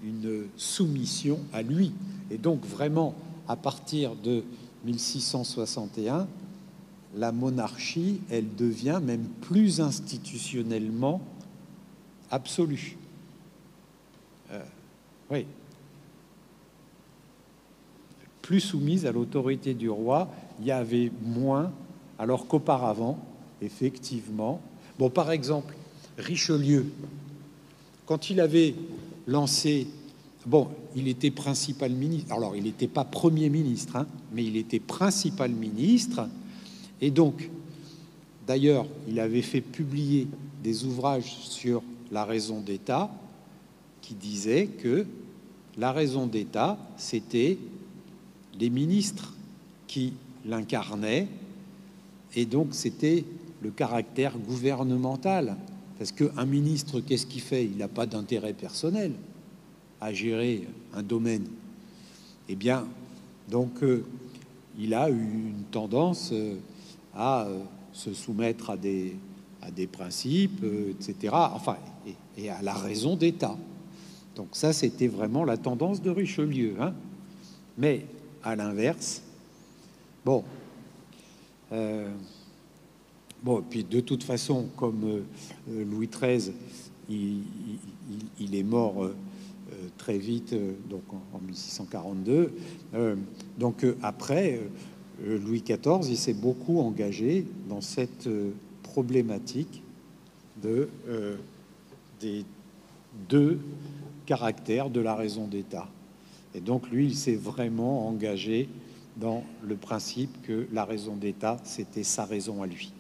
une soumission à lui. Et donc, vraiment, à partir de 1661, la monarchie, elle devient même plus institutionnellement absolue. Oui. Plus soumise à l'autorité du roi, il y avait moins, alors qu'auparavant, effectivement... Bon, par exemple, Richelieu, quand il avait lancé... Bon, il était principal ministre. Alors, il n'était pas premier ministre, hein, mais il était principal ministre. Et donc, d'ailleurs, il avait fait publier des ouvrages sur la raison d'État qui disaient que la raison d'État, c'était les ministres qui l'incarnaient. Et donc, c'était le caractère gouvernemental. Parce qu'un ministre, qu'est-ce qu'il fait? Il n'a pas d'intérêt personnel à gérer un domaine. Eh bien, donc, il a eu une tendance à se soumettre à des principes, etc. Enfin, et à la raison d'État. Donc ça, c'était vraiment la tendance de Richelieu. Hein. Mais à l'inverse, bon, puis de toute façon, comme Louis XIII, il est mort très vite, donc en 1642. Donc après, Louis XIV, il s'est beaucoup engagé dans cette problématique des deux caractères de la raison d'État. Et donc lui, il s'est vraiment engagé dans le principe que la raison d'État, c'était sa raison à lui.